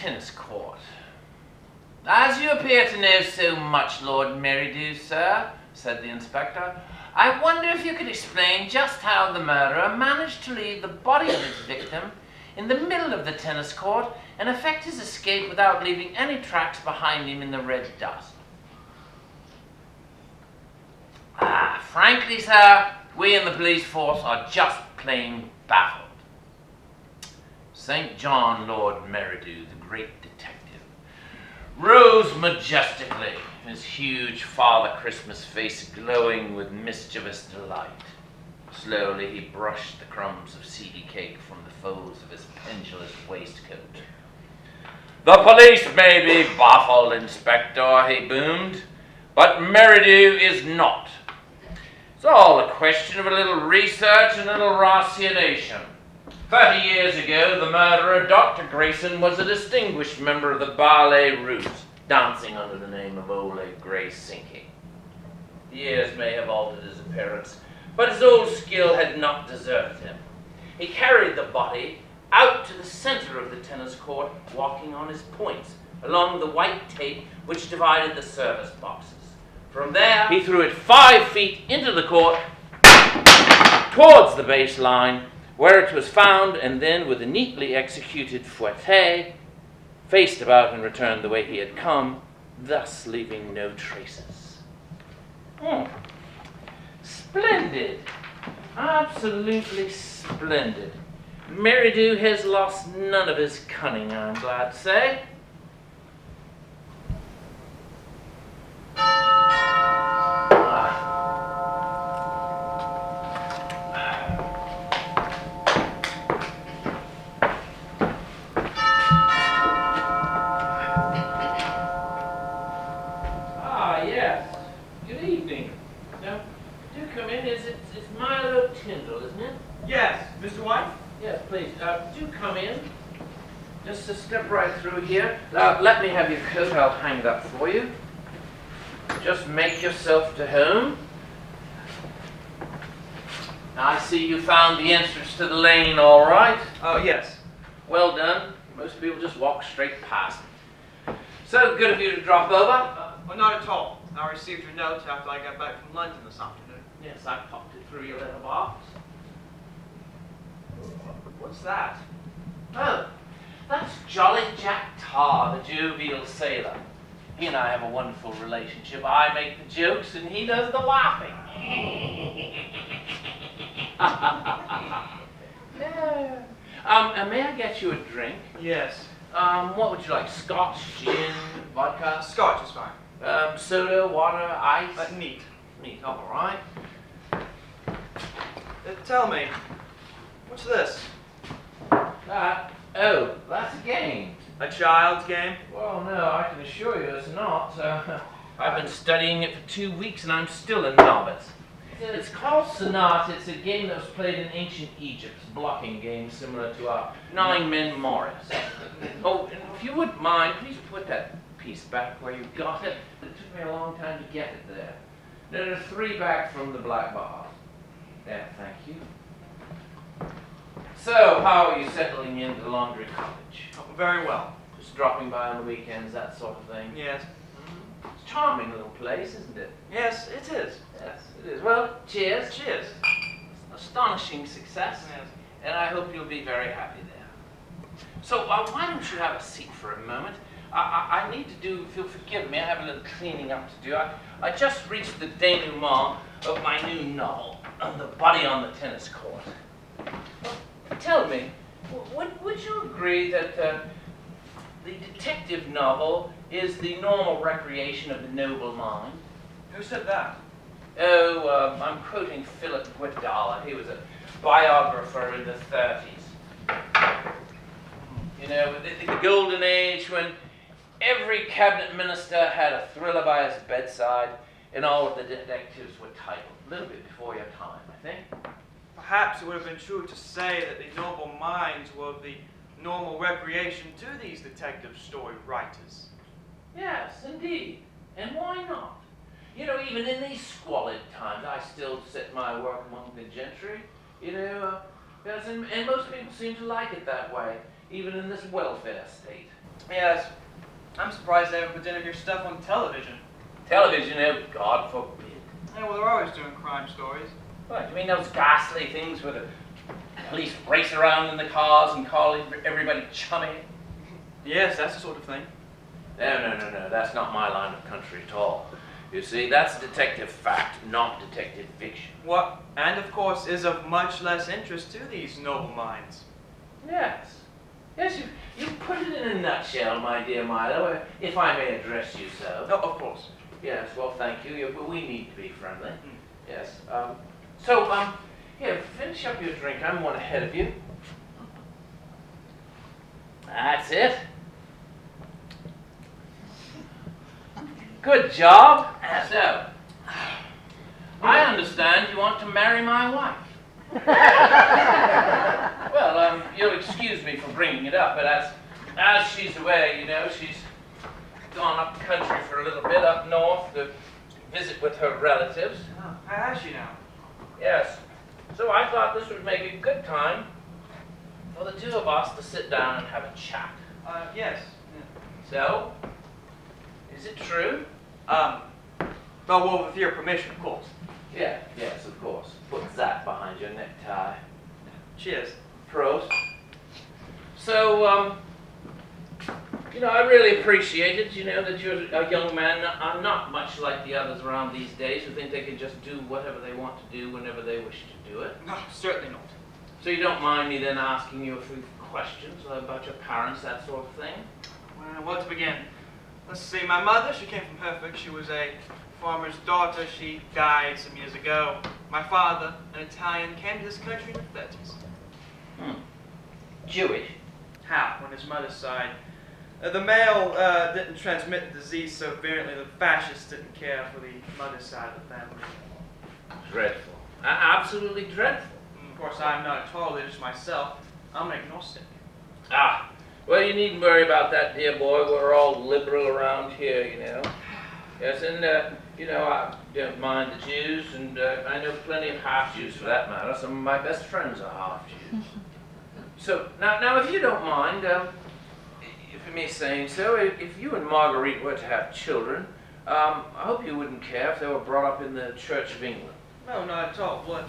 tennis court. As you appear to know so much, Lord Merridew, sir, said the inspector, I wonder if you could explain just how the murderer managed to leave the body of his victim in the middle of the tennis court and effect his escape without leaving any tracks behind him in the red dust. Frankly, sir, we in the police force are just plain baffled. St. John Lord Merridew, the great detective, rose majestically, his huge Father Christmas face glowing with mischievous delight. Slowly he brushed the crumbs of seedy cake from the folds of his pendulous waistcoat. The police may be baffled, Inspector, he boomed, but Merridew is not. It's all a question of a little research and a little ratiocination. 30 years ago, the murderer, Dr. Grayson, was a distinguished member of the Ballet Russe, dancing under the name of Ole Graysinki. The years may have altered his appearance, but his old skill had not deserted him. He carried the body out to the center of the tennis court, walking on his points, along the white tape which divided the service boxes. From there, he threw it 5 feet into the court, towards the baseline, where it was found, and then, with a neatly executed fouette, faced about and returned the way he had come, thus leaving no traces. Splendid. Absolutely splendid. Merridew has lost none of his cunning, I'm glad to say. Do come in. Just to step right through here. Let me have your coat. I'll hang that for you. Just make yourself to home. I see you found the entrance to the lane all right. Oh, yes. Well done. Most people just walk straight past. So good of you to drop over. Well, not at all. I received your note after I got back from London this afternoon. Yes, I popped it through your letterbox. What's that? Oh, that's Jolly Jack Tar, the jovial sailor. He and I have a wonderful relationship. I make the jokes and he does the laughing. May I get you a drink? Yes. What would you like? Scotch, gin, vodka? Scotch is fine. Soda, water, ice? Neat. Neat, all right. Tell me, what's this? That's a game. A child's game? Well, no, I can assure you it's not. I've been studying it for 2 weeks and I'm still a novice. It's called Sonata. It's a game that was played in ancient Egypt. It's a blocking game similar to our 9-men Morris. Oh, and if you wouldn't mind, please put that piece back where you got it. It took me a long time to get it there. There's 3 back from the black bar. There, thank you. So, how are you settling into the laundry cottage? Oh, very well. Just dropping by on the weekends, that sort of thing? Yes. It's a charming little place, isn't it? Yes, it is. Yes, it is. Well, cheers. Cheers. Astonishing success. Yes. And I hope you'll be very happy there. So, why don't you have a seat for a moment? I need to do, if you'll forgive me, I have a little cleaning up to do. I just reached the denouement of my new novel, The Body on the Tennis Court. Tell me, would you agree that the detective novel is the normal recreation of the noble mind? Who said that? Oh, I'm quoting Philip Guedalla. He was a biographer in the 30s. You know, the golden age when every cabinet minister had a thriller by his bedside and all of the detectives were titled. A little bit before your time, I think. Perhaps it would have been true to say that the noble minds were the normal recreation to these detective story writers. Yes, indeed. And why not? You know, even in these squalid times, I still set my work among the gentry. You know, and most people seem to like it that way, even in this welfare state. Yes. I'm surprised they ever put any of your stuff on television. Television, oh, God forbid. Yeah, well, they're always doing crime stories. What, you mean those ghastly things where the police race around in the cars and call everybody chummy? Yes, that's the sort of thing. No, that's not my line of country at all. You see, that's detective fact, not detective fiction. What, and of course, is of much less interest to these noble minds. Yes. Yes, you put it in a nutshell, my dear Milo, if I may address you so. Oh, of course. Yes, well, thank you. We need to be friendly. Mm. Yes. Here, finish up your drink. I'm one ahead of you. That's it. Good job. So, I understand you want to marry my wife. Well, you'll excuse me for bringing it up, but as she's away, you know, she's gone up country for a little bit up north to visit with her relatives. Oh, how has she now? Yes. So I thought this would make a good time for the two of us to sit down and have a chat. Yes. So, is it true? Well, with your permission, of course. Yeah, yes, of course. Put that behind your necktie. Cheers. Prost. So, I really appreciate it, that you're a young man. I'm not much like the others around these days who think they can just do whatever they want to do whenever they wish to do it. No, certainly not. So you don't mind me then asking you a few questions about your parents, that sort of thing? Well, to begin, let's see. My mother, she came from Hereford. She was a farmer's daughter. She died some years ago. My father, an Italian, came to this country in the 30s. Jewish? How? On his mother's side. The male didn't transmit the disease so virulently. The fascists didn't care for the mother's side of the family. Dreadful. Absolutely dreadful. Of course, I'm not at all religious myself. I'm an agnostic. Well, you needn't worry about that, dear boy. We're all liberal around here, Yes, and, I don't mind the Jews, and I know plenty of half-Jews for that matter. Some of my best friends are half-Jews. So, now, if you don't mind, if me saying so, if you and Marguerite were to have children, I hope you wouldn't care if they were brought up in the Church of England. No, not at all. Well,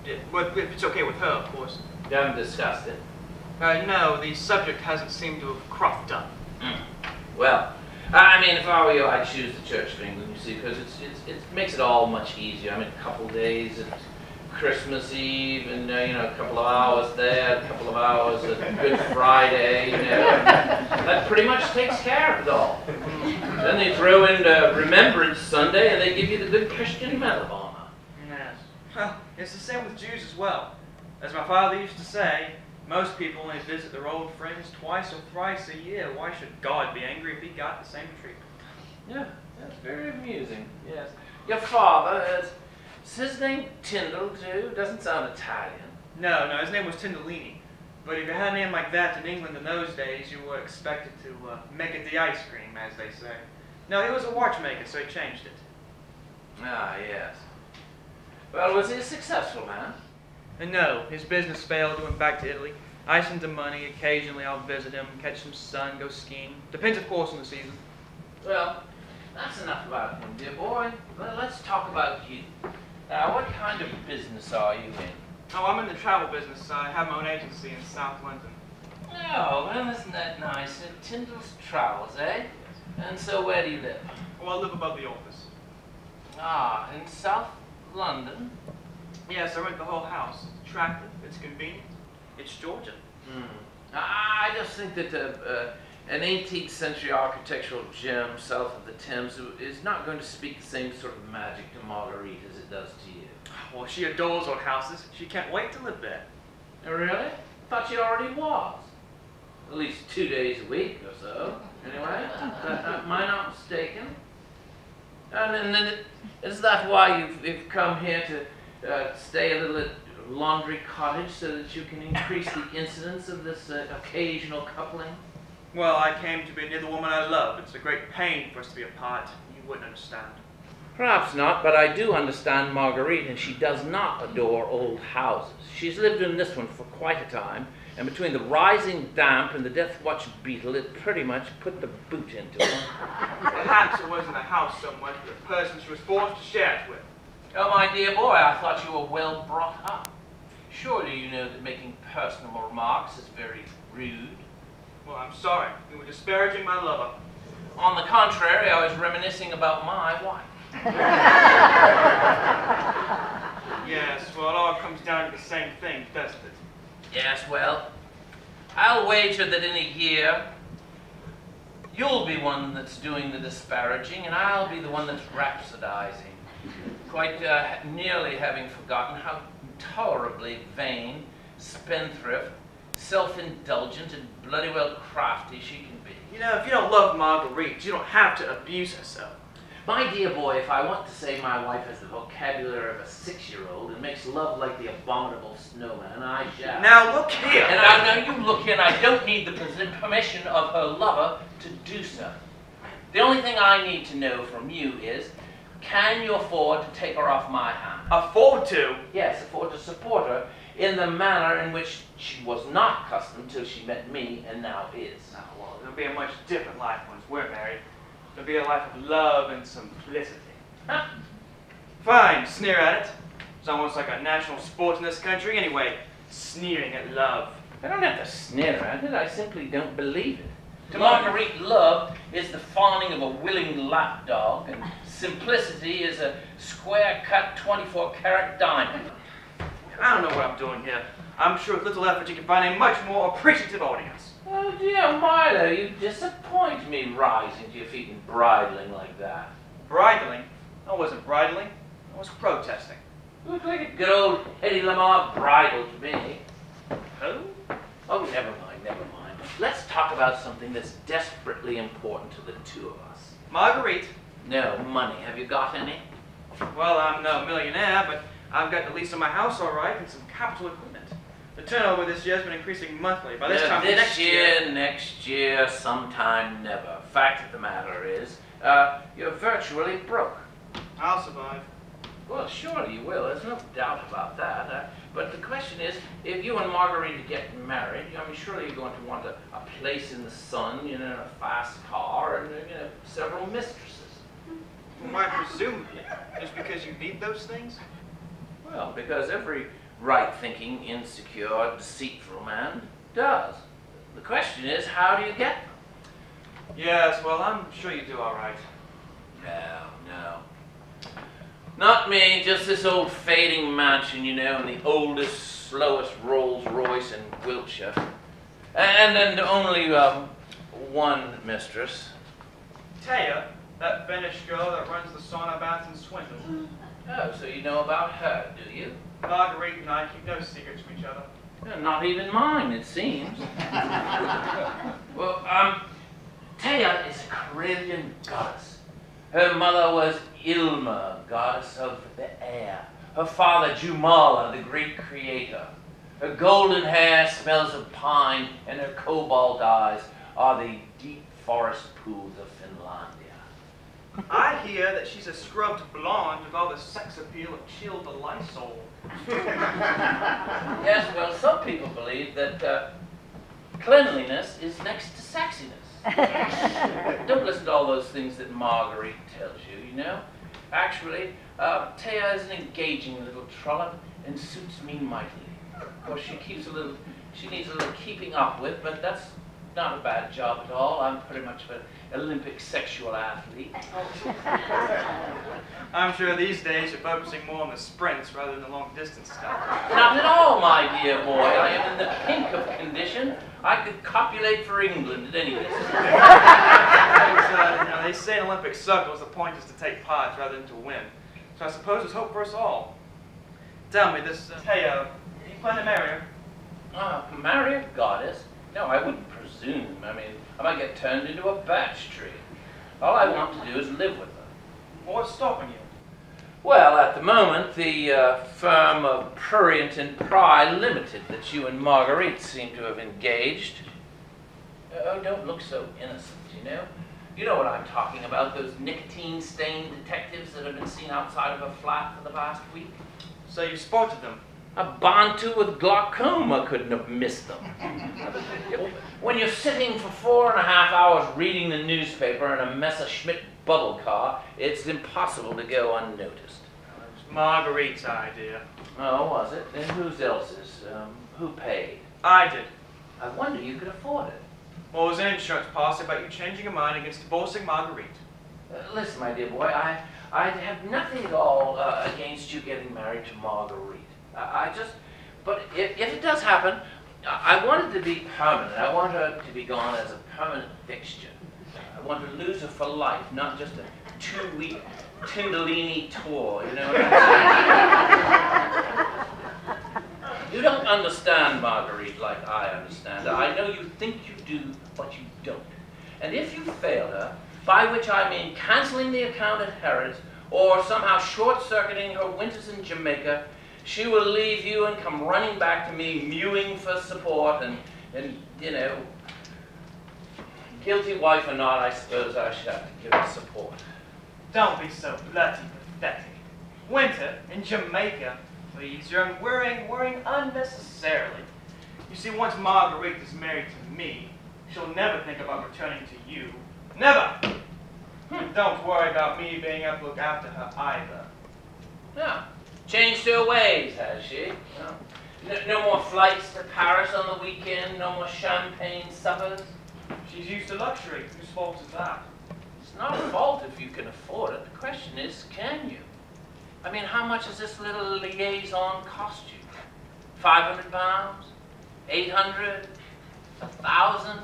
if it's okay with her, of course. You haven't discussed it? No, the subject hasn't seemed to have cropped up. Well, if I were you, I'd choose the Church of England, you see, because it makes it all much easier. A couple of days at Christmas Eve, and, a couple of hours there, a couple of hours at Good Friday, That pretty much takes care of it all. Then they throw in Remembrance Sunday, and they give you the good Christian Medal of Honor. Yes. Well, it's the same with Jews as well. As my father used to say, most people only visit their old friends twice or thrice a year. Why should God be angry if he got the same treatment? Yeah, that's very amusing, yes. Your father, is his name Tyndall, too? Doesn't sound Italian. No, his name was Tindallini. But if you had a name like that in England in those days, you were expected to make it the ice cream, as they say. No, he was a watchmaker, so he changed it. Yes. Well, was he a successful man? And no, his business failed. He went back to Italy. I send him money. Occasionally I'll visit him, catch some sun, go skiing. Depends, of course, on the season. Well, that's enough about him, dear boy. Let's talk about you. Now, what kind of business are you in? Oh, I'm in the travel business. I have my own agency in South London. Oh, well, isn't that nice? Tyndall's Travels, eh? And so where do you live? Oh, I live above the office. In South London? Yes, I rent the whole house. It's attractive, it's convenient, it's Georgian. I just think that an 18th century architectural gem south of the Thames is not going to speak the same sort of magic to Marguerite as it does to you. Well, she adores old houses. She can't wait to live there. Oh, really? Thought she already was. At least 2 days a week or so, anyway. Am I not mistaken? And then is that why you've come here to stay a little at Laundry Cottage so that you can increase the incidence of this occasional coupling? Well, I came to be near the woman I love. It's a great pain for us to be apart. You wouldn't understand. Perhaps not, but I do understand Marguerite, and she does not adore old houses. She's lived in this one for quite a time, And between the rising damp and the death watch beetle, it pretty much put the boot into her. Perhaps it wasn't a house so much, but a person she was forced to share it with. Oh, my dear boy, I thought you were well brought up. Surely you know that making personal remarks is very rude. Well, I'm sorry. You were disparaging my lover. On the contrary, I was reminiscing about my wife. Yes, well, it all comes down to the same thing, doesn't it? Yes, well, I'll wager that in a year, you'll be one that's doing the disparaging, and I'll be the one that's rhapsodizing, quite nearly having forgotten how intolerably vain, spendthrift, self-indulgent, and bloody well crafty she can be. You know, if you don't love Marguerite, you don't have to abuse her so. My dear boy, if I want to say my wife has the vocabulary of a 6-year-old and makes love like the abominable snowman, I shall. Now look here! And now you look here, and I don't need the permission of her lover to do so. The only thing I need to know from you is, can you afford to take her off my hand? Afford to? Yes, afford to support her in the manner in which she was not accustomed till she met me and now is. Oh, well, it'll be a much different life once we're married. It'll be a life of love and simplicity. Huh? Fine, sneer at it. It's almost like a national sport in this country anyway. Sneering at love. I don't have to sneer at it, I simply don't believe it. To Marguerite, love is the fawning of a willing lapdog, and simplicity is a square-cut 24-carat diamond. I don't know what I'm doing here. I'm sure with little effort you can find a much more appreciative audience. Oh dear Milo, you disappoint me rising to your feet and bridling like that. Bridling? I wasn't bridling. I was protesting. You look like a good old Eddie Lamar bridle to me. Who? Oh, never mind, never mind. Let's talk about something that's desperately important to the two of us. Marguerite? No, money. Have you got any? Well, I'm no millionaire, but I've got the lease on my house all right and some capital equipment. The turnover this year has been increasing monthly. By this time this next year, sometime never. Fact of the matter is, you're virtually broke. I'll survive. Well, surely you will. There's no doubt about that. But the question is, if you and Marguerite get married, I mean, surely you're going to want a place in the sun, you know, a fast car, and several mistresses. Why presumably? Just because you need those things? Well, because every right-thinking, insecure, deceitful man does. The question is, how do you get them? Yes, well, I'm sure you do all right. No. Not me, just this old fading mansion, and the oldest, slowest Rolls Royce in Wiltshire. And only one mistress. Taya, that Finnish girl that runs the sauna baths in Swindon. Oh, so you know about her, do you? Marguerite and I keep no secrets from each other. Not even mine, it seems. Well, Taya is a Carillion goddess. Her mother was Ilma, goddess of the air. Her father, Jumala, the great creator. Her golden hair smells of pine, and her cobalt eyes are the deep forest pools of Finlandia. I hear that she's a scrubbed blonde with all the sex appeal of chilled Lysol. Yes, well, some people believe that cleanliness is next to sexiness. Don't listen to all those things that Marguerite tells you, Actually, Taya is an engaging little trollop and suits me mightily. Of course, she needs a little keeping up with, but that's not a bad job at all. I'm pretty much an Olympic sexual athlete. I'm sure these days you're focusing more on the sprints rather than the long distance stuff. Not at all, my dear boy. I am in the pink of condition. I could copulate for England at any distance. They say in Olympic circles the point is to take part rather than to win. So I suppose there's hope for us all. Tell me, this Taya, you plan to marry her? Marry a goddess? No, I wouldn't presume. I mean, I might get turned into a birch tree. All I want to do is live with her. Well, what's stopping you? Well, at the moment, the firm of Prurient and Pry Limited that you and Marguerite seem to have engaged. Oh, don't look so innocent, You know what I'm talking about, those nicotine-stained detectives that have been seen outside of a flat for the past week? So you spotted them? A Bantu with glaucoma couldn't have missed them. When you're sitting for 4.5 hours reading the newspaper in a Messerschmitt bubble car, it's impossible to go unnoticed. It was Marguerite's idea. Oh, was it? And whose else's? Who paid? I did. I wonder you could afford it. Well, it was an insurance policy about you changing your mind against divorcing Marguerite. Listen, my dear boy, I have nothing at all against you getting married to Marguerite. But if it does happen, I want it to be permanent. I want her to be gone as a permanent fixture. I want to lose her for life, not just a 2-week Tindalini tour, you know what I'm saying? You don't understand Marguerite like I understand her. I know you think you do, but you don't. And if you fail her, by which I mean canceling the account at Harrods, or somehow short-circuiting her winters in Jamaica, she will leave you and come running back to me, mewing for support, and you know, guilty wife or not, I suppose I should have to give her support. Don't be so bloody pathetic. Winter in Jamaica, please. You're worrying unnecessarily. You see, once Marguerite is married to me, she'll never think about returning to you. Never! Don't worry about me being able to look after her either. Yeah. Changed her ways, has she? No more flights to Paris on the weekend, no more champagne suppers. She's used to luxury. Whose fault is that? It's not a fault if you can afford it. The question is, can you? I mean, how much does this little liaison cost you? 500 pounds? 800? 1,000?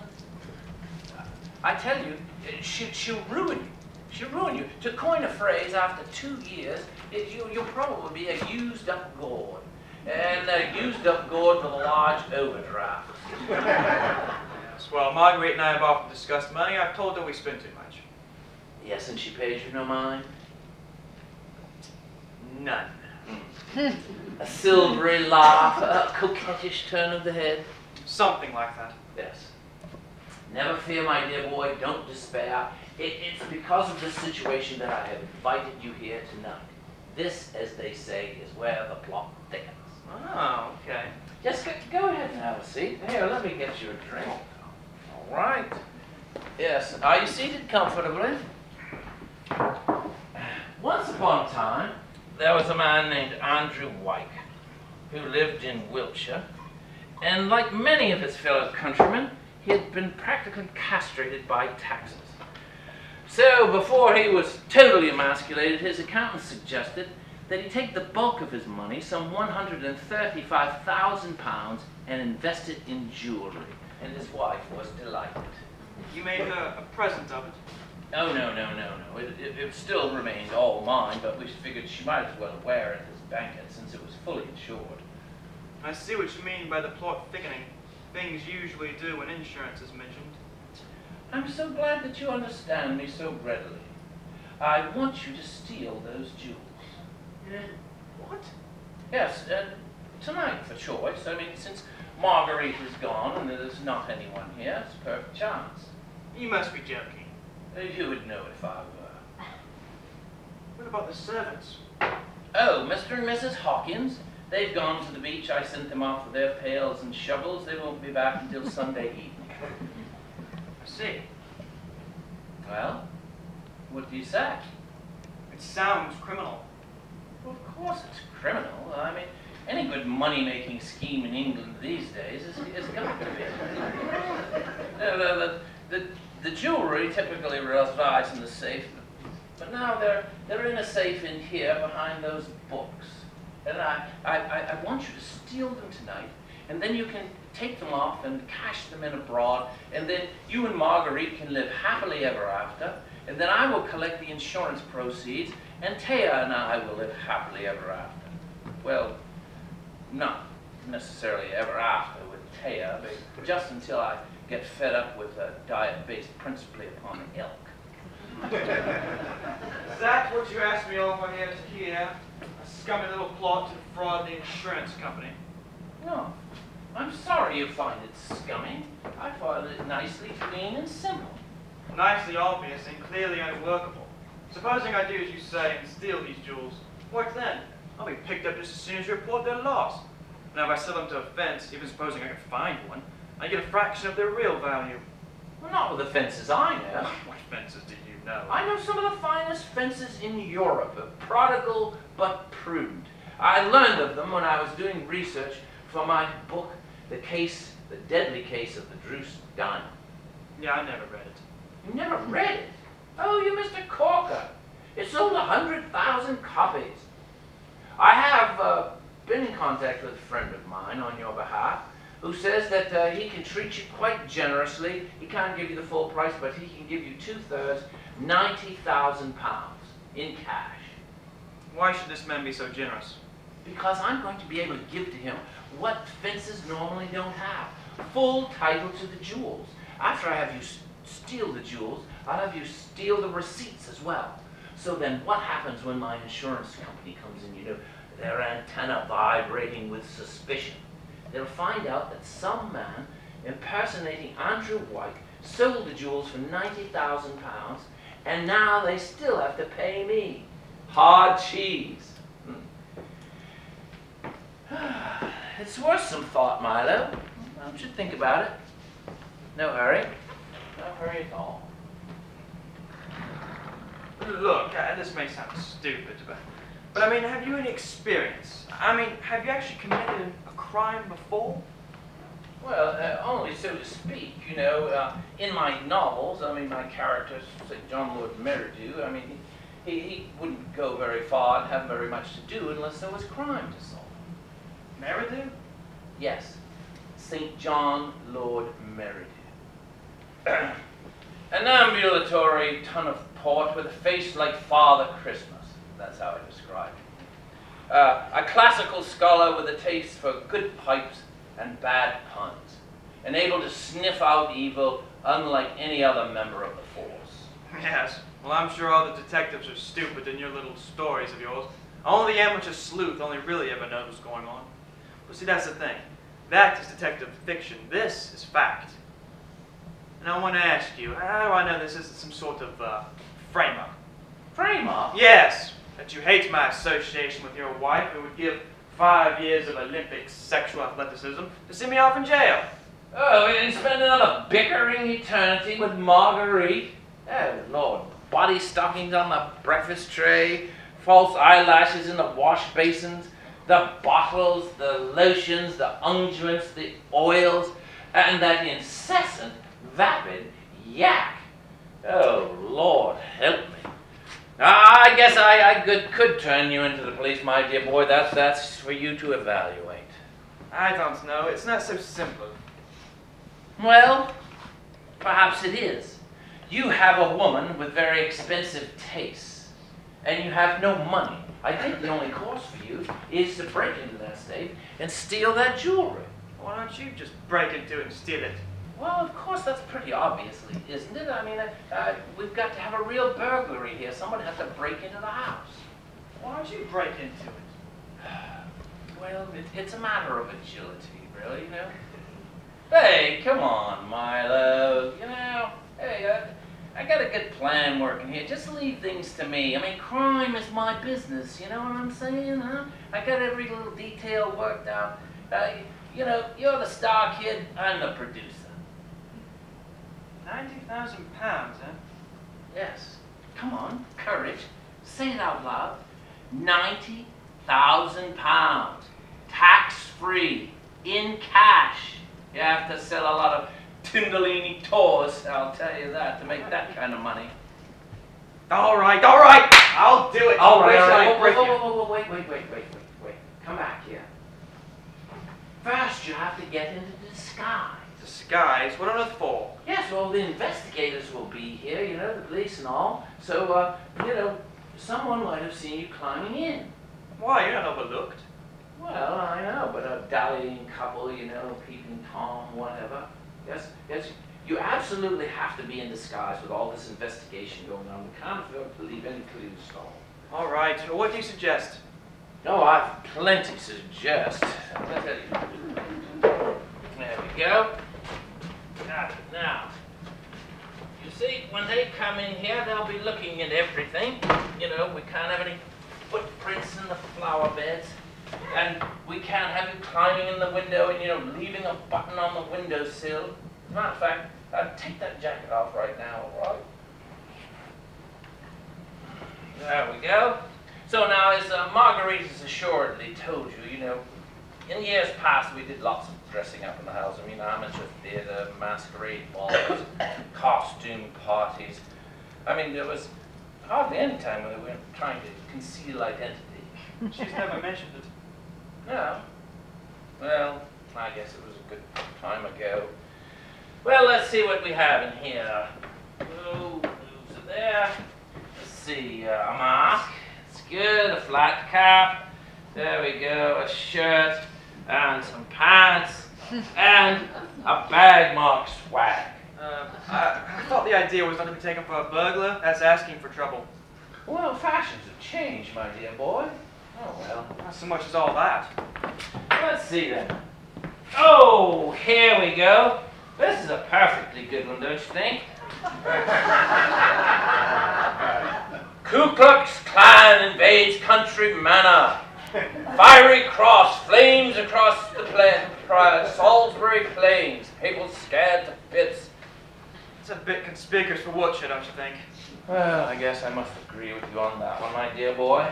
I tell you, she'll ruin you. She'll ruin you. To coin a phrase, after 2 years, you'll probably be a used-up gourd. And a used-up gourd with a large overdraft. Yes, well, Marguerite and I have often discussed money. I've told her we spend too much. Yes, and she pays you no mind? None. A silvery laugh, a coquettish turn of the head. Something like that. Yes. Never fear, my dear boy, don't despair. It's because of this situation that I have invited you here tonight. This, as they say, is where the plot thickens. Oh, okay. Just go ahead and have a seat. Here, let me get you a drink. All right. Yes, are you seated comfortably? Once upon a time, there was a man named Andrew Wyke who lived in Wiltshire, and like many of his fellow countrymen, he had been practically castrated by taxes. So before he was totally emasculated, his accountant suggested that he take the bulk of his money, some £135,000, and invest it in jewelry. And his wife was delighted. You made her a present of it? Oh, no. It still remained all mine, but we figured she might as well wear it as blanket since it was fully insured. I see what you mean by the plot thickening. Things usually do when insurance is mentioned. I'm so glad that you understand me so readily. I want you to steal those jewels. What? Yes, tonight for choice. I mean, since Marguerite is gone and there's not anyone here, it's a perfect chance. You must be joking. You would know if I were. What about the servants? Oh, Mr. and Mrs. Hawkins. They've gone to the beach. I sent them off with their pails and shovels. They won't be back until Sunday evening. I see. Well, what do you say? It sounds criminal. Well, of course it's criminal. I mean, any good money-making scheme in England these days is got to be. The jewelry typically resides in the safe, but now they're in a safe in here behind those books. And I want you to steal them tonight, and then you can take them off and cash them in abroad, and then you and Marguerite can live happily ever after, and then I will collect the insurance proceeds, and Taya and I will live happily ever after. Well, not necessarily ever after with Taya, but just until I get fed up with a diet based principally upon elk. Is that what you asked me over here to hear? A scummy little plot to defraud the insurance company? No. I'm sorry you find it scummy. I find it nicely clean and simple. Nicely obvious and clearly unworkable. Supposing I do as you say and steal these jewels, what then? I'll be picked up just as soon as you report their loss. Now, if I sell them to a fence, even supposing I can find one, I get a fraction of their real value. Well, not with the fences I know. What fences do you know? I know some of the finest fences in Europe, prodigal but prudent. I learned of them when I was doing research for my book, The Deadly Case of the Druce Diamond. Yeah, I never read it. You never read it? Oh, you Mr. Corker. It sold 100,000 copies. I have been in contact with a friend of mine on your behalf who says that he can treat you quite generously. He can't give you the full price, but he can give you 2/3, 90,000 pounds in cash. Why should this man be so generous? Because I'm going to be able to give to him what fences normally don't have. Full title to the jewels. After I have you steal the jewels, I'll have you steal the receipts as well. So then what happens when my insurance company comes in? You know, their antenna vibrating with suspicion. They'll find out that some man impersonating Andrew White sold the jewels for 90,000 pounds, and now they still have to pay me. Hard cheese. It's worth some thought, Milo. Don't you think about it? No hurry. No hurry at all. Look, this may sound stupid, but I mean, have you any experience? I mean, have you actually committed a crime before? Well, only so to speak. You know, in my novels, I mean, my character, say John Lord Meridew, I mean, he wouldn't go very far and have very much to do unless there was crime to solve. Meridew? Yes, St. John Lord Meridew. An ambulatory ton of port with a face like Father Christmas. That's how I describe him. A classical scholar with a taste for good pipes and bad puns, and able to sniff out evil unlike any other member of the force. Yes. Well, I'm sure all the detectives are stupid in your little stories of yours. Only the amateur sleuth only really ever knows what's going on. But see, that's the thing. That is detective fiction. This is fact. And I want to ask you, how do I know this isn't some sort of frame-up? Frame-up? Yes. That you hate my association with your wife who would give 5 years of Olympic sexual athleticism to see me off in jail. Oh, and spend another bickering eternity with Marguerite? Oh, Lord. Body stockings on the breakfast tray, false eyelashes in the wash basins, the bottles, the lotions, the unguents, the oils, and that incessant, vapid yak. Oh, Lord, help me. I guess I could turn you into the police, my dear boy. That's for you to evaluate. I don't know. It's not so simple. Well, perhaps it is. You have a woman with very expensive tastes, and you have no money. I think the only course for you is to break into that safe and steal that jewelry. Why don't you just break into it and steal it? Well, of course, that's pretty obviously, isn't it? I mean, we've got to have a real burglary here. Someone has to break into the house. Why don't you break into it? Well, it's a matter of agility, really, you know. Hey, come on, Milo. You know, hey, I got a good plan working here. Just leave things to me. I mean, crime is my business, you know what I'm saying, huh? I got every little detail worked out. You know, you're the star kid, I'm the producer. 90,000 pounds, huh? Yes. Come on, courage. Say it out loud. 90,000 pounds. Tax-free. In cash. You have to sell a lot of Tindalini tours, I'll tell you that, to make that kind of money. All right, I'll do it. All right, Where shall I all break right. you? Wait. Come back here. First, you have to get into disguise. Disguise? What on earth for? Yes, well, the investigators will be here, you know, the police and all. So, you know, someone might have seen you climbing in. Why? You're not overlooked. Well, I know, but a dallying couple, you know, peeping Tom, whatever. Yes, you absolutely have to be in disguise with all this investigation going on. We can't afford to leave any clues stalled. All right, well, what do you suggest? Oh, I've plenty to suggest. There we go. Now, you see, when they come in here, they'll be looking at everything. You know, we can't have any footprints in the flower beds. And we can't have you climbing in the window and, leaving a button on the windowsill. As a matter of fact, take that jacket off right now, all right? There we go. So now, as Marguerite has assuredly told you, in years past we did lots of dressing up in the house. I mean, amateur theatre, masquerade balls, costume parties. I mean, there was hardly any time when we weren't trying to conceal identity. She's never mentioned it. No. Well, I guess it was a good time ago. Well, let's see what we have in here. Oh, moves are there. Let's see, a mask. It's good. A flat cap. There we go. A shirt and some pants and a bag marked swag. I thought the idea was not to be taken for a burglar. That's asking for trouble. Well, fashions have changed, my dear boy. Oh, well. Not so much as all that. Let's see then. Oh, here we go. This is a perfectly good one, don't you think? Ku Klux Klan invades country manor. Fiery cross flames across the Salisbury Plains. People scared to bits. It's a bit conspicuous for Wiltshire, don't you think? Well, I guess I must agree with you on that one, my dear boy.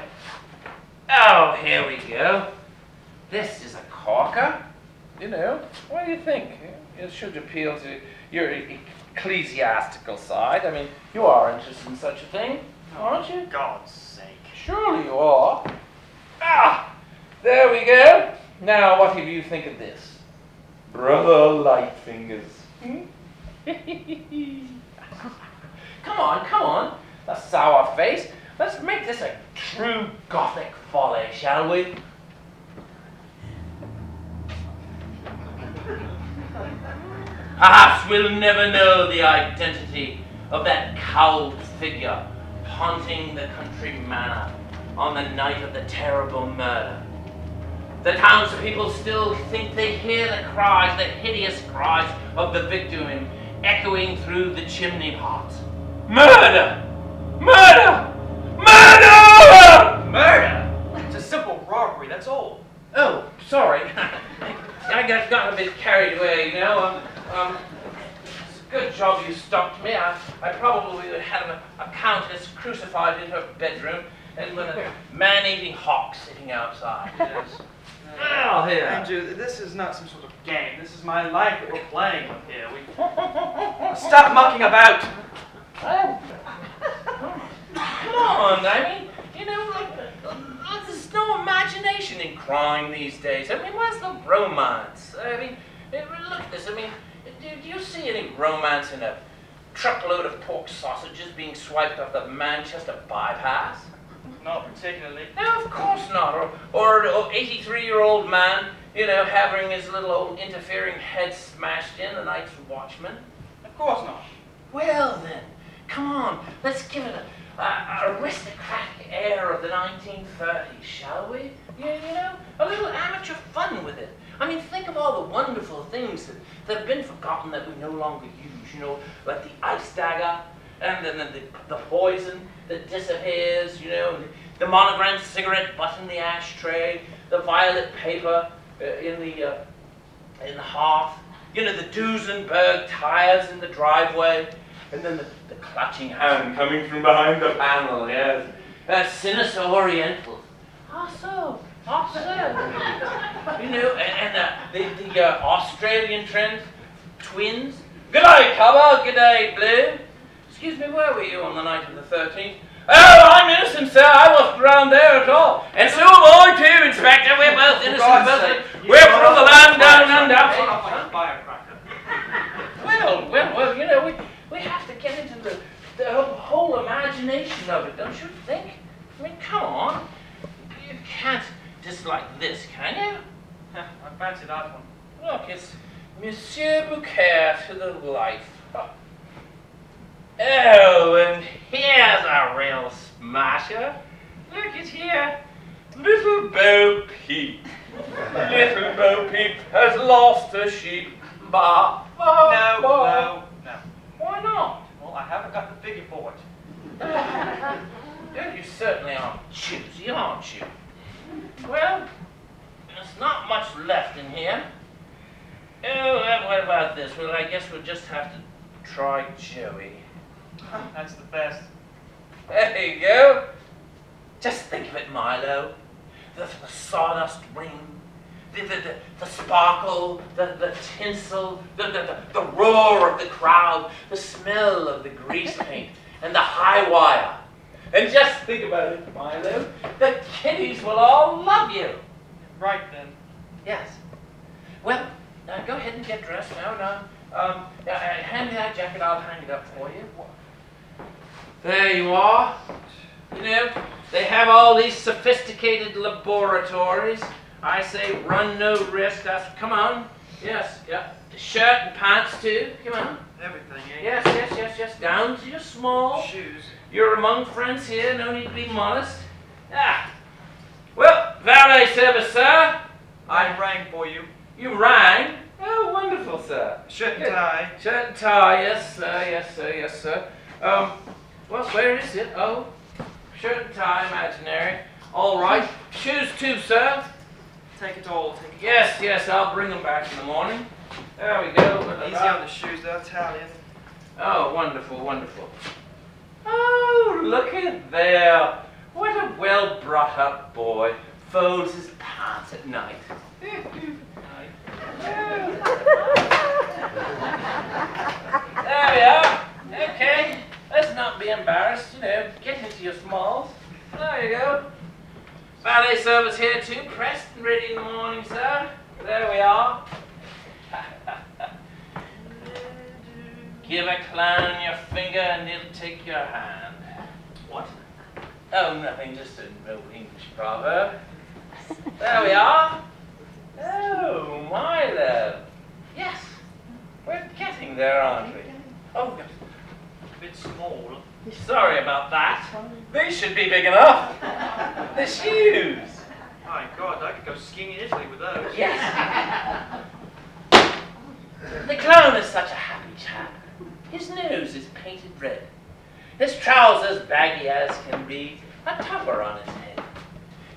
Oh, here we go. This is a corker. What do you think? It should appeal to your ecclesiastical side. I mean, you are interested in such a thing, aren't you? For God's sake. Surely you are. Ah, there we go. Now, what do you think of this? Brother Lightfingers. Come on. A sour face. Let's make this a true Gothic folly, shall we? Perhaps we'll never know the identity of that cowled figure haunting the country manor on the night of the terrible murder. The townspeople still think they hear the cries, the hideous cries of the victim echoing through the chimney pots. Murder! Murder! Murder! Murder? It's a simple robbery, that's all. Oh, sorry. I got a bit carried away, It's a good job you stopped me. I probably would have had a countess crucified in her bedroom and with a man-eating hawk sitting outside. Yes. Well, here. Andrew, this is not some sort of game. This is my life that we're playing with here. Stop mucking about! Come on, I mean, there's no imagination in crime these days. I mean, where's the romance? I mean, look at this. I mean, do you see any romance in a truckload of pork sausages being swiped off the Manchester bypass? Not particularly. No, of course not. Or an 83-year-old man, having his little old interfering head smashed in, the night's watchman. Of course not. Well then, come on, let's give it a aristocratic air of the 1930s, shall we? A little amateur fun with it. I mean, think of all the wonderful things that have been forgotten that we no longer use, like the ice dagger, and then the poison that disappears, the monogrammed cigarette butt in the ashtray, the violet paper in the hearth, the Duesenberg tires in the driveway, and then the clutching hand coming from behind the panel, yes. Sinister Orientals. Also, and the Australian trend, twins. Good day, Cobber, good day, Blue. Excuse me, where were you on the night of the 13th? Oh, I'm innocent, sir. I wasn't around there at all. And so am I too, Inspector. We're both innocent. We're from the land down under. Well, we have to get into the whole imagination of it, don't you think? I mean, come on. You can't dislike this, can you? I fancy that one. Look, it's Monsieur Bouquet to the life. Oh, and here's a real smasher. Look at here. Little Bo Peep. Little Bo Peep has lost a sheep. Ba, ba, No. Why not? Well, I haven't got the figure for it. Yeah, you certainly aren't choosy, aren't you? Well, there's not much left in here. Oh, what about this? Well, I guess we'll just have to try Joey. That's the best. There you go. Just think of it, Milo. The sawdust ring, the sparkle, the tinsel, the roar of the crowd, the smell of the grease paint, and the high wire. And just think about it, Milo. The kiddies will all love you. Right then. Yes. Well, go ahead and get dressed now. Hand me that jacket. I'll hang it up for you. There you are. You know, they have all these sophisticated laboratories. I say run no risk. Come on. Yes, yeah. Shirt and pants too. Come on. Everything, eh? Yes. Down to your small. Shoes. You're among friends here. No need to be modest. Well, valet service, sir. I rang for you. You rang? Oh, wonderful, sir. Shirt and tie. Shirt and tie, yes, sir. Well, where is it? Oh, shirt and tie, imaginary. All right. Shoes too, sir. Take it all. Yes, I'll bring them back in the morning. There we go. Easy on the shoes, they're Italian. Oh, wonderful. Oh, look at there. What a well-brought-up boy. Folds his pants at night. There we are. Okay. Let's not be embarrassed, get into your smalls. There you go. Valet service here too, pressed and ready in the morning, sir. There we are. Give a clown your finger and he'll take your hand. What? Oh, nothing, just an old English proverb. There we are. Oh, Milo. Yes, we're getting there, aren't we? Oh, A bit small. sorry about that. These should be big enough. The shoes. My God, I could go skiing in Italy with those. Yes. The clown is such a happy chap. His nose is painted red. His trousers baggy as can be, a topper on his head.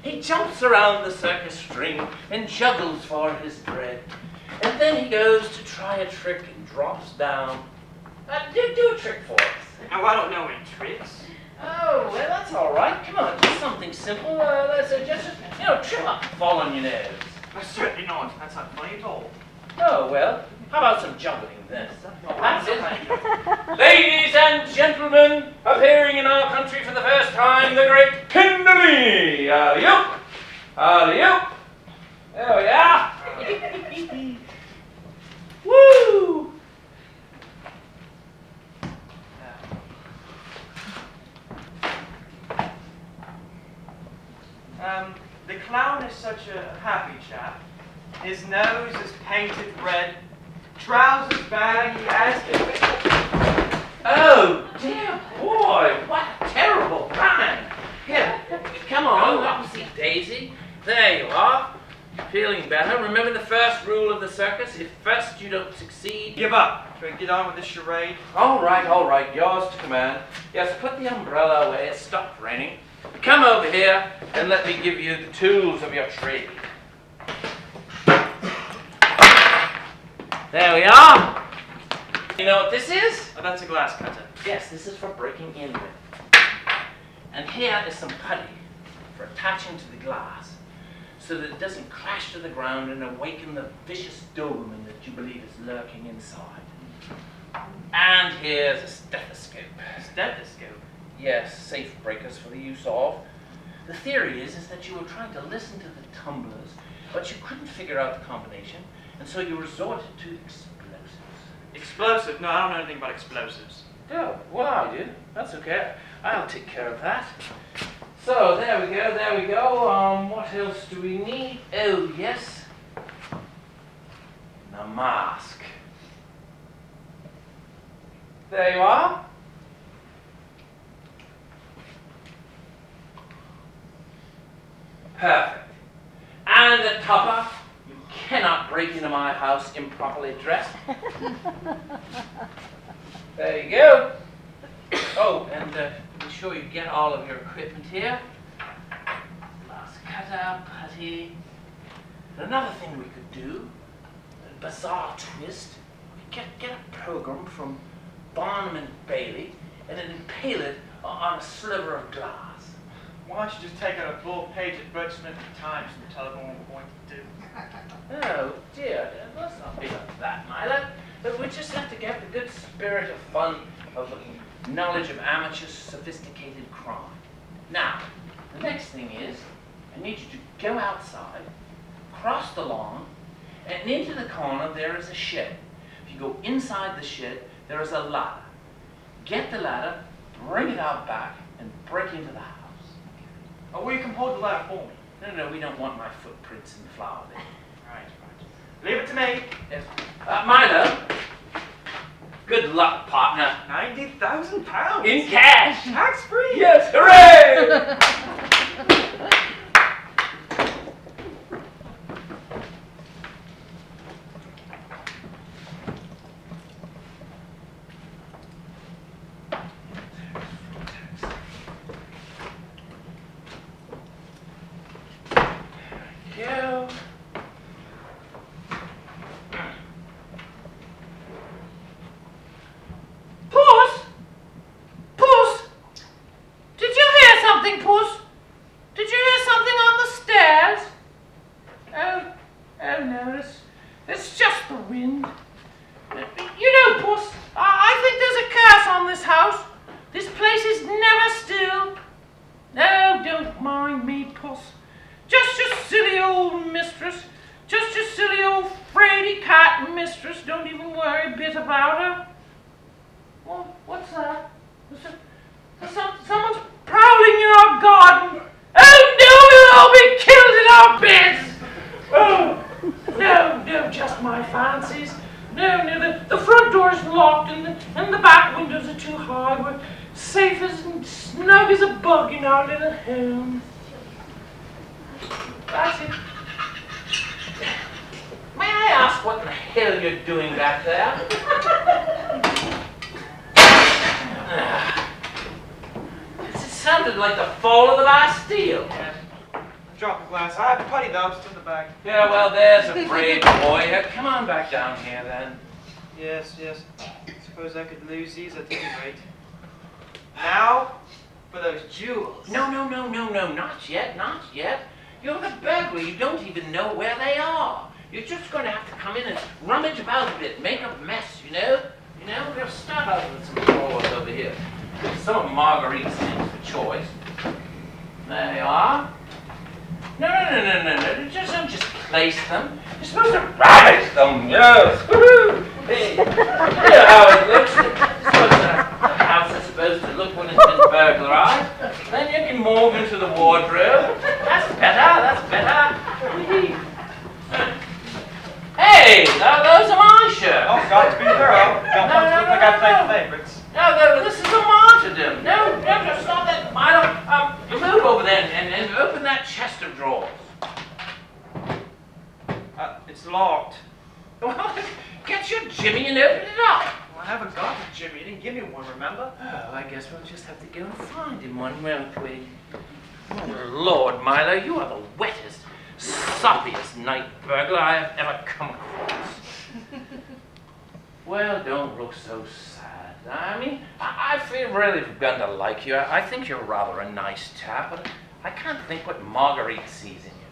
He jumps around the circus string and juggles for his bread. And then he goes to try a trick and drops down. Do a trick for us. Oh, I don't know any tricks. Oh, well, that's all right. Come on, just something simple. Let's just, trip up and fall on your nose. Certainly not. That's not funny at all. Oh, well, how about some juggling then? That's it. Ladies and gentlemen, appearing in our country for the first time, the great Pindalini. Alley-oop. Alley-oop. There we are. Woo! The clown is such a happy chap. His nose is painted red, trousers baggy as can be. Oh, dear boy, what a terrible rhyme. Here, come on, let me see Daisy. There you are. Feeling better. Remember the first rule of the circus? If first you don't succeed... Give up. Shall we get on with this charade? All right. Yours to command. Yes, put the umbrella away. It stopped raining. Come over here and let me give you the tools of your trade. There we are. You know what this is? Oh, that's a glass cutter. Yes, this is for breaking in with. And here is some putty for attaching to the glass so that it doesn't crash to the ground and awaken the vicious doberman that you believe is lurking inside. And here's a stethoscope. Stethoscope? Yes, safe breakers for the use of. The theory is that you were trying to listen to the tumblers, but you couldn't figure out the combination, and so you resorted to explosives. Explosive? No, I don't know anything about explosives. Oh, well, I do. That's okay. I'll take care of that. So, there we go. What else do we need? Oh, yes. The mask. There you are. Perfect. And the topper. You cannot break into my house improperly dressed. There you go. Oh, and be sure you get all of your equipment here. Glass cutter, putty. And another thing we could do, a bizarre twist, get a program from Barnum and Bailey and then impale it on a sliver of glass. Why don't you just take out a full page advertisement in Times and tell everyone what we're going to do? Oh dear, let's not be like that, Milo. But we just have to get the good spirit of fun, of knowledge of amateur sophisticated crime. Now, the next thing is, I need you to go outside, cross the lawn, and into the corner there is a shed. If you go inside the shed, there is a ladder. Get the ladder, bring it out back, and break into the house. Oh, will you come hold the ladder for me? No, we don't want my footprints in the flour there. Right. Leave it to me. Yes. Milo, good luck, partner. £90,000 In cash. Tax-free. Yes, hooray! Go. Puss! Puss! Did you hear something, Puss? Did you hear something on the stairs? Oh no, it's just the wind. You know, Puss, I think there's a curse on this house. This place is never still. No, don't mind me, Puss. Just your silly old mistress. Just your silly old fraidy cat mistress. Don't even worry a bit about her. Well, what's that? Someone's prowling in our garden. Oh no, we'll all be killed in our beds. Oh, no, just my fancies. No, the front door's locked and the back windows are too hard. We're safe and snug as a bug in our little home. That's it. May I ask what the hell you're doing back there? It sounded like the fall of the Bastille. Yeah. Drop a glass. I have putty though, still in the bag. Yeah, well, there's a brave boy. Come on back down here then. Yes. Suppose I could lose these at any rate. Now, for those jewels. No, not yet. You're the burglar. You don't even know where they are. You're just going to have to come in and rummage about a bit, make a mess, you know? We'll start out with some drawers over here. Some of Marguerite's things for choice. There you are. No. Just place them. You're supposed to rummage them, yes. Woohoo! Hey, you know how it looks. The house is supposed to look when it's been burglarized. Then you can move into the wardrobe. That's better. Hey, those are my shirts. Oh, got to be thorough. Don't want to look like I played favorites. No, this is a martyrdom. No, just stop that. You move over there and open that chest of drawers. It's locked. Well, get your Jimmy and open it up. Well, I haven't got a Jimmy. You didn't give me one, remember? Oh, I guess we'll just have to go and find him one, won't we? Oh, Lord, Milo, you are the wettest, soppiest night burglar I have ever come across. Well, don't look so sad. I mean, I feel really begun to like you. I think you're rather a nice chap, but I can't think what Marguerite sees in you.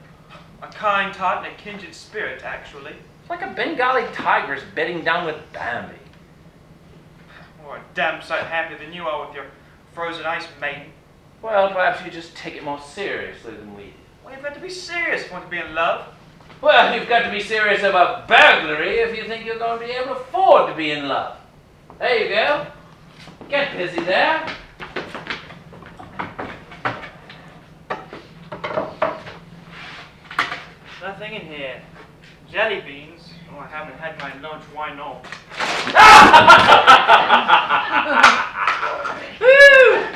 A kind heart and a kindred spirit, actually. It's like a Bengali tigress bedding down with Bambi. Or a damn sight happier than you are with your frozen ice maiden. Well, perhaps you just take it more seriously than we do. Well, you've got to be serious if you want to be in love. Well, you've got to be serious about burglary if you think you're going to be able to afford to be in love. There you go. Get busy there. Nothing in here. Jelly beans. Oh, I haven't had my lunch. Why not?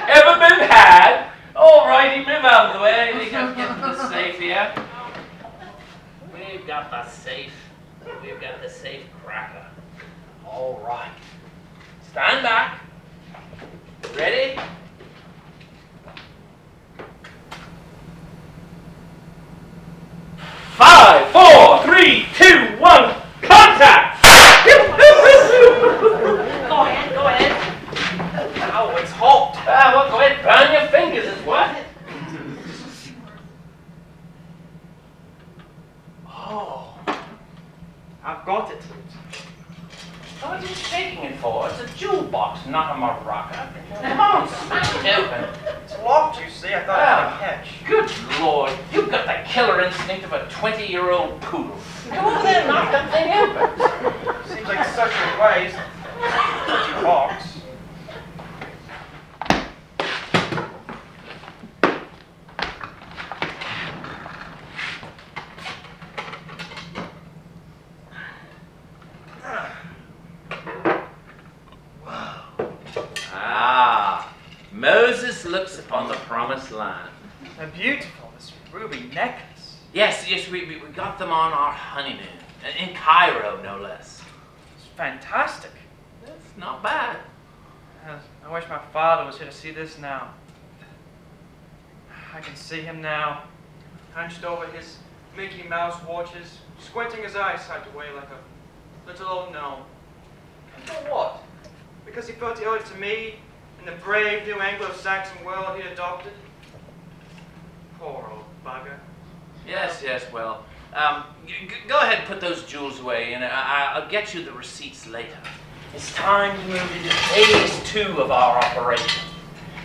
Ever been had? All righty, move out of the way. We go get to the safe here. We've got the safe. We've got the safe cracker. All right. Stand back. Ready? Five, four, I thought I had a catch. Good Lord, you've got the killer instinct of a 20-year-old poodle. Come over there and knock that thing open. Seems like such a waste. Such a box. Moses looks upon the promised land. They're beautiful, this ruby necklace. Yes, we got them on our honeymoon. In Cairo, no less. It's fantastic. That's not bad. I wish my father was here to see this now. I can see him now, hunched over his Mickey Mouse watches, squinting his eyesight away like a little old gnome. And for what? Because he felt he owed it to me and the brave new Anglo-Saxon world he adopted? Poor old bugger. Yes, well, go ahead and put those jewels away, and I'll get you the receipts later. It's time to move into phase 2 of our operation.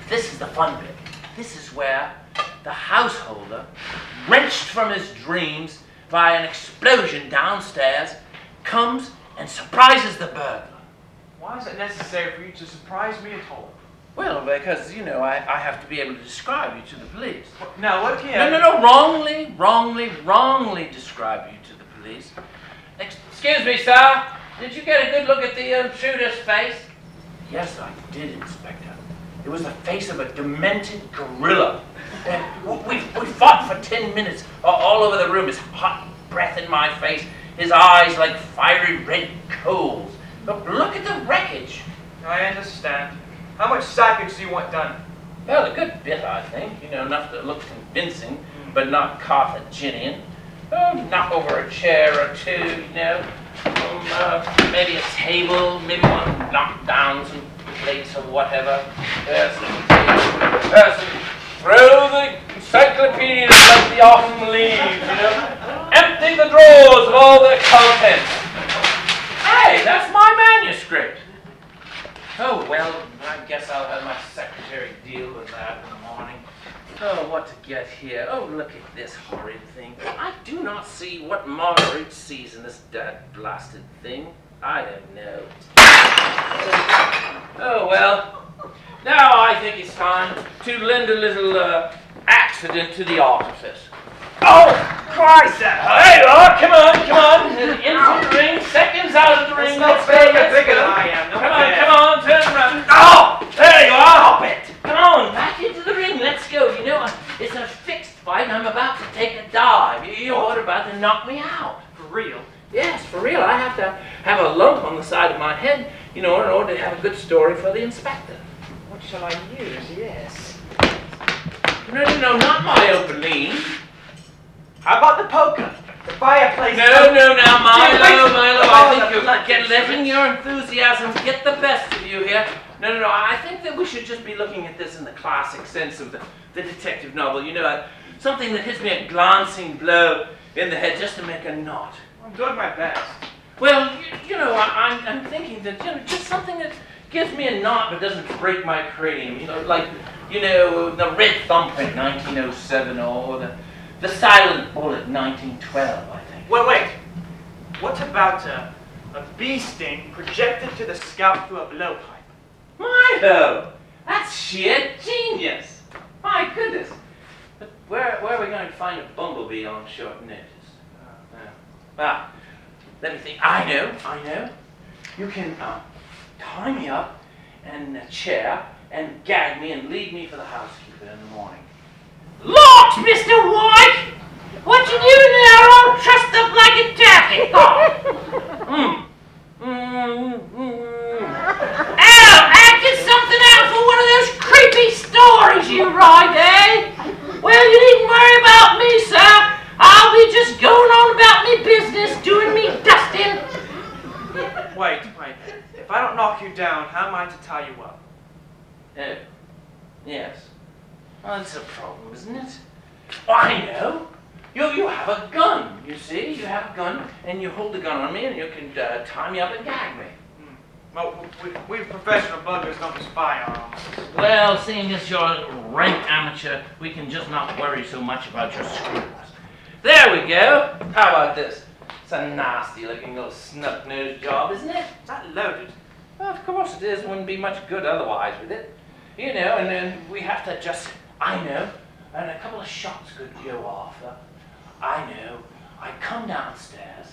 This is the fun bit. This is where the householder, wrenched from his dreams by an explosion downstairs, comes and surprises the burglar. Why is it necessary for you to surprise me at all? Well, because, I have to be able to describe you to the police. Now, what if you... No, wrongly describe you to the police. Excuse me, sir. Did you get a good look at the intruder's face? Yes, I did, Inspector. It was the face of a demented gorilla. We fought for 10 minutes all over the room, his hot breath in my face, his eyes like fiery red coals. But look at the wreckage. I understand. How much sackage do you want done? Well, a good bit, I think. Enough that looks convincing, but not Carthaginian. Knock over a chair or two, maybe a table, maybe one knock down some plates or whatever. Throw the encyclopedias like the autumn leaves, Empty the drawers of all their contents. Hey, that's my manuscript. Oh, well, I guess I'll have my secretary deal with that in the morning. Oh, what to get here? Oh, look at this horrid thing. I do not see what Marguerite sees in this dad-blasted thing. I don't know. Oh, well, now I think it's time to lend a little accident to the artifice. Oh, Christ! Hey, come on! Into the ring, seconds out of the ring. Let's make it bigger than I am. Come on, turn around. Oh, there you are. Stop it! Come on, back into the ring. Let's go. It's a fixed fight. I'm about to take a dive. You're about to knock me out. For real? Yes, for real. I have to have a lump on the side of my head, in order to have a good story for the inspector. What shall I use? Yes. No, not my opening. How about the poker? The fireplace? No, now, Milo, I think you're letting your enthusiasm get the best of you here. No, I think that we should just be looking at this in the classic sense of the detective novel. Something that hits me a glancing blow in the head just to make a knot. I'm doing my best. Well, I'm thinking that, just something that gives me a knot but doesn't break my cranium. Like, the Red Thumbprint, 1907, or the Silent Bullet, 1912, I think. Well, wait. What about a bee sting projected to the scalp through a blowpipe? Milo! That's sheer genius! My goodness! But where are we going to find a bumblebee on short notice? Let me think. I know. You can tie me up in a chair and gag me and lead me for the housekeeper in the morning. Locks, Mr. White! What you doing there all trussed up like a jacket? Acting something out for one of those creepy stories you write, eh? Well, you needn't worry about me, sir. I'll be just going on about me business, doing me dusting. Wait. If I don't knock you down, how am I to tie you up? Yes. Well, that's a problem, isn't it? Oh, I know. You have a gun, you see? You have a gun, and you hold the gun on me, and you can tie me up and gag me. Well, we professional buggers don't spy on them. Well, seeing as you're a rank amateur, we can just not worry so much about your scruples. There we go. How about this? It's a nasty-looking little snub-nosed job, isn't it? Is that loaded? Well, of course it is. Wouldn't be much good otherwise with it. You know, and then we have to just, I know, and a couple of shots could go off. I know. I come downstairs,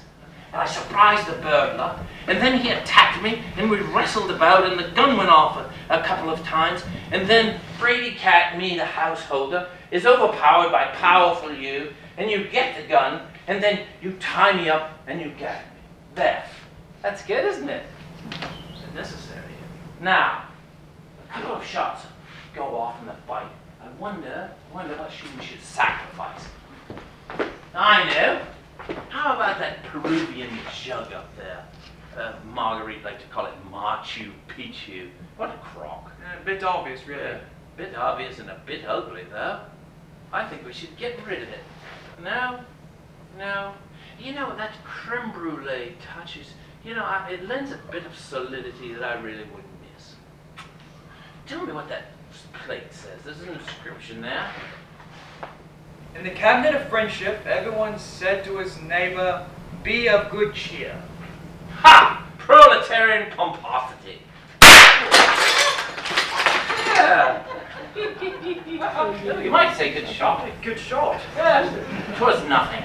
and I surprised the burglar, and then he attacked me, and we wrestled about, and the gun went off a couple of times, and then Brady Cat, me, the householder, is overpowered by powerful you, and you get the gun, and then you tie me up, and you gag me. There. That's good, isn't it? It's necessary. Now, a couple of shots go off in the fight. I wonder what we should sacrifice. I know. How about that Peruvian jug up there? Marguerite liked to call it Machu Picchu. What a crock. A bit obvious, really. Yeah, a bit obvious and a bit ugly, though. I think we should get rid of it. No. You know, that creme brulee touches, you know, it lends a bit of solidity that I really wouldn't miss. Tell me what that plate says. There's an inscription there. In the cabinet of friendship, everyone said to his neighbor, "Be of good cheer." Ha! Proletarian pomposity. Yeah. You might say good shot. Good shot. Yes. 'Twas nothing.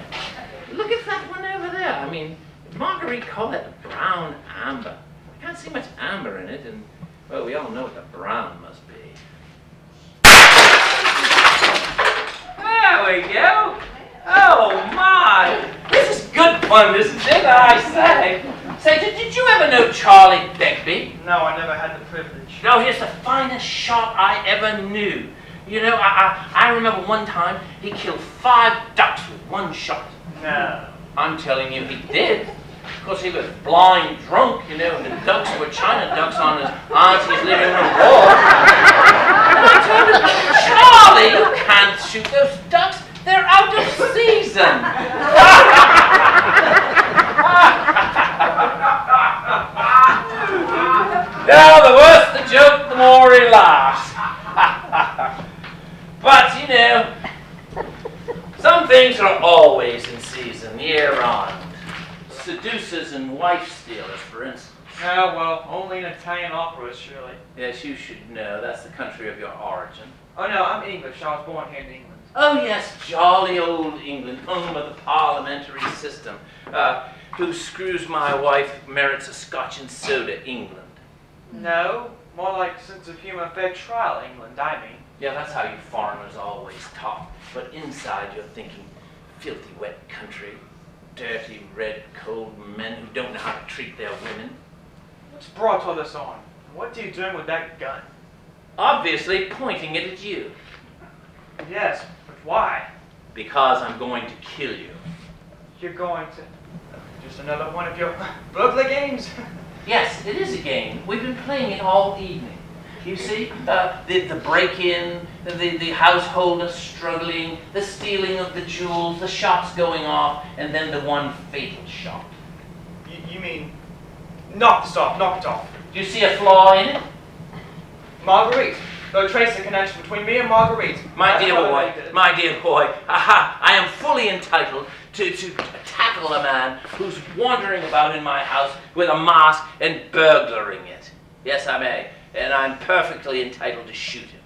Look at that one over there. I mean, Marguerite called it brown amber. I can't see much amber in it, and, well, we all know what the brown must be. There we go. Oh, my. This is good fun, isn't it? I say. Say, did you ever know Charlie Begbie? No, I never had the privilege. No, he's the finest shot I ever knew. You know, I remember one time he killed 5 ducks with one shot. No. I'm telling you, he did. Of course, he was blind drunk, you know, and the ducks were China ducks on his auntie's living room wall. And I told him, Charlie, you can't shoot those ducks. They're out of season. Now, the worse the joke, the more he laughs. But, you know, some things are always in season, year-round. Seducers and wife-stealers, for instance. Oh, well, only in Italian operas, surely. Yes, you should know. That's the country of your origin. Oh, no, I'm English. I was born here in England. Oh, yes, jolly old England, home of the parliamentary system. Who screws my wife merits a scotch and soda, England. No, more like sense of humor, fair trial, England, I mean. Yeah, that's how you foreigners always talk. But inside you're thinking, filthy wet country, dirty red cold men who don't know how to treat their women. What's brought all this on? What are you doing with that gun? Obviously pointing it at you. Yes, but why? Because I'm going to kill you. You're going to... Just another one of your burglar games? Yes, it is a game. We've been playing it all evening. You see, the break-in, the householder struggling, the stealing of the jewels, the shots going off, and then the one fatal shot. You mean... knock this off, knock it off. Do you see a flaw in it? Marguerite. They'll trace the connection between me and Marguerite. My dear boy, aha, I am fully entitled to tackle a man who's wandering about in my house with a mask and burglaring it. Yes, I may. And I'm perfectly entitled to shoot him.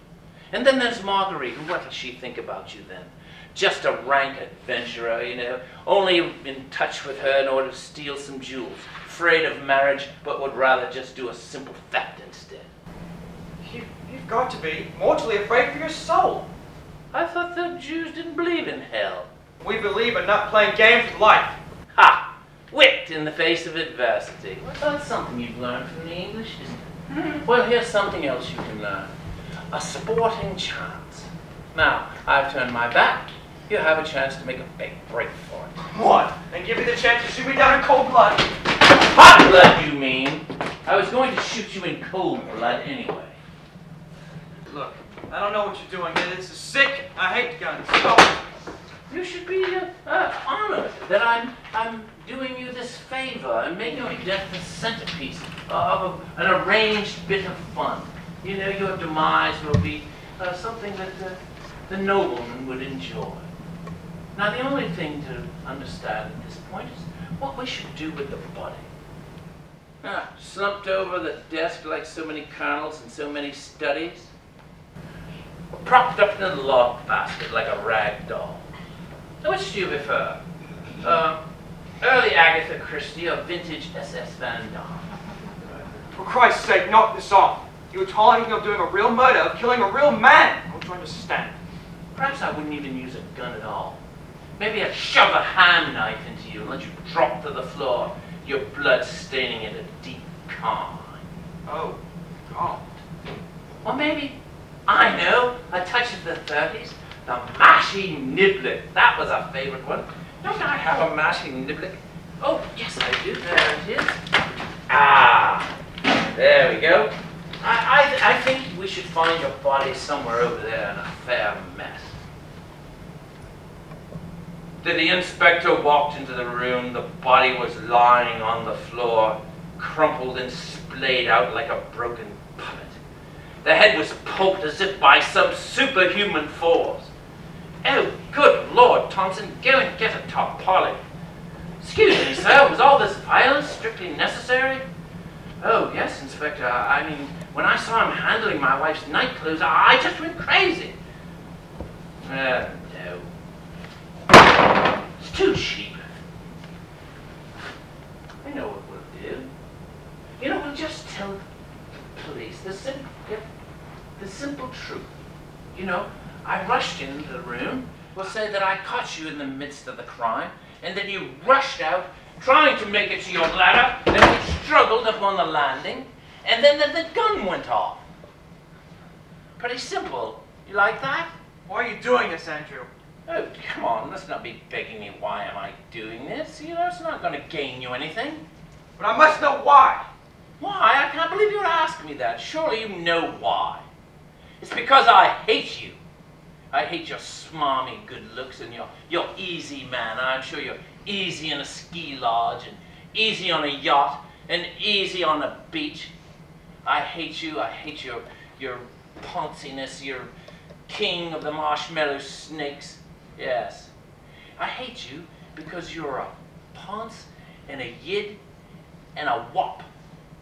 And then there's Marguerite. What will she think about you then? Just a rank adventurer, you know, only in touch with her in order to steal some jewels. Afraid of marriage, but would rather just do a simple theft instead. You've got to be mortally afraid for your soul. I thought the Jews didn't believe in hell. We believe in not playing games with life. Ha! Whipped in the face of adversity. Well, that's something you've learned from the English, isn't it? Well, here's something else you can learn. A sporting chance. Now, I've turned my back. You have a chance to make a big break for it. What? And give me the chance to shoot me down in cold blood. Hot blood, you mean? I was going to shoot you in cold blood anyway. Look, I don't know what you're doing here. This is sick. I hate guns. Oh. You should be honored. that I'm doing you this favor and making your death the centerpiece of an arranged bit of fun. You know, your demise will be something that the nobleman would enjoy. Now, the only thing to understand at this point is what we should do with the body. Slumped over the desk like so many colonels and so many studies. Propped up in a log basket like a rag doll. Now, which do you prefer? Early Agatha Christie or vintage SS Van Damme? For Christ's sake, knock this off. You were talking of doing a real murder, of killing a real man. I don't understand. Perhaps I wouldn't even use a gun at all. Maybe I'd shove a ham knife into you and let you drop to the floor, your blood staining it a deep carmine. Oh, God. Or maybe, I know, a touch of the 30s, the mashy niblick. That was a favorite one. Don't I have a mashy niblick? Oh, yes, I do. There it is. There we go. I think we should find your body somewhere over there in a fair mess. The inspector walked into the room. The body was lying on the floor, crumpled and splayed out like a broken puppet. The head was poked as if by some superhuman force. Oh, good Lord, Thompson, go and get a top parley. Excuse me, sir, was all this violence strictly necessary? Oh, yes, Inspector. I mean, when I saw him handling my wife's nightclothes, I just went crazy. No. It's too cheap. I know what we'll do. You know, we'll just tell the police the simple truth. You know, I rushed into the room. We'll say that I caught you in the midst of the crime, and then you rushed out, trying to make it to your ladder, and we struggled up on the landing, and then the gun went off. Pretty simple. You like that? Why are you doing this, Andrew? Oh, come on, let's not be begging me why am I doing this. You know, it's not going to gain you anything. But I must know why. Why? I can't believe you're asking me that. Surely you know why. It's because I hate you. I hate your smarmy good looks and your easy man. I'm sure you're easy in a ski lodge and easy on a yacht and easy on the beach. I hate you. I hate your ponciness, your king of the marshmallow snakes. Yes. I hate you because you're a ponce and a yid and a wop.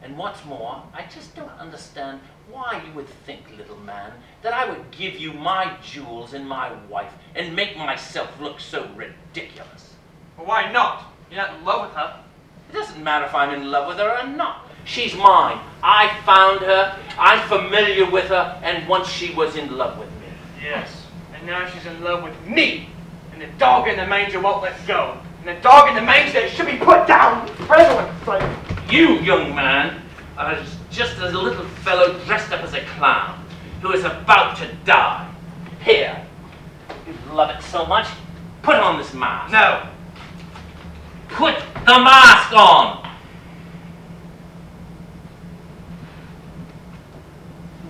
And what's more, I just don't understand why you would think, little man, that I would give you my jewels and my wife and make myself look so ridiculous. Well, why not? You're not in love with her. It doesn't matter if I'm in love with her or not. She's mine. I found her. I'm familiar with her. And once she was in love with me. Yes. And now she's in love with me. And the dog in the manger won't let go. And the dog in the manger should be put down for everyone's sake. You, young man, are just a little fellow dressed up as a clown who is about to die. Here, you love it so much, put on this mask. No. Put the mask on!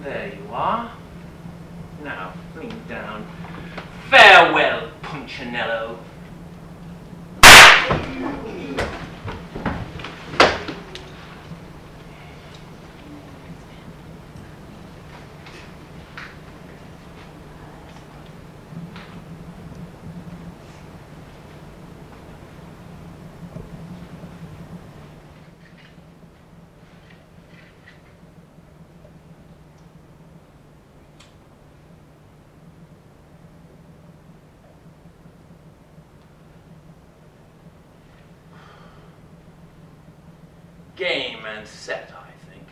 There you are. Now, lean down. Farewell, Punchinello. Game and set, I think.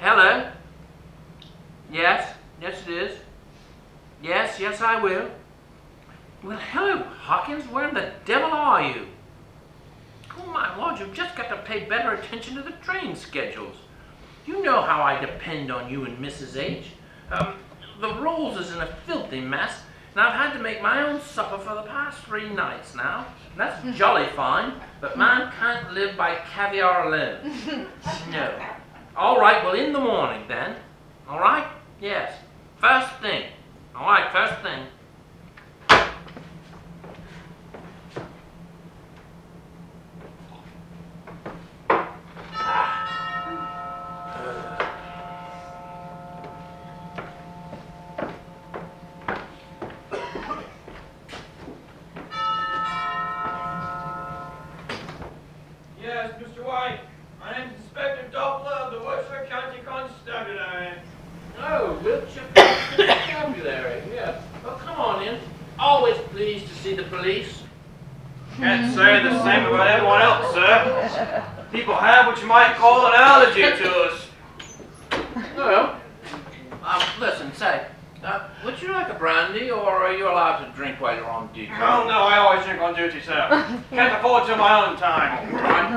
Hello? Yes? Yes, it is. Yes, I will. Well, hello, Hawkins. Where in the devil are you? Oh, my Lord, you've just got to pay better attention to the train schedules. You know how I depend on you and Mrs. H. The Rolls is in a filthy mess, and I've had to make my own supper for the past 3 nights now. That's jolly fine, but man can't live by caviar alone. No. All right, well, in the morning, then. All right? Yes. First thing. All right, first thing. Yes, Mr. White. My name's Inspector Doppler of the Wiltshire County Constabulary. Oh, Wiltshire Constabulary, yes. Well, come on in. Always pleased to see the police. Can't say the same about everyone else, sir. People have what you might call an allergy to us. Well, listen, say, would you like a brandy, or are you allowed to drink while you're on duty? Oh, no, I always drink on duty, sir. Can't afford to my own time.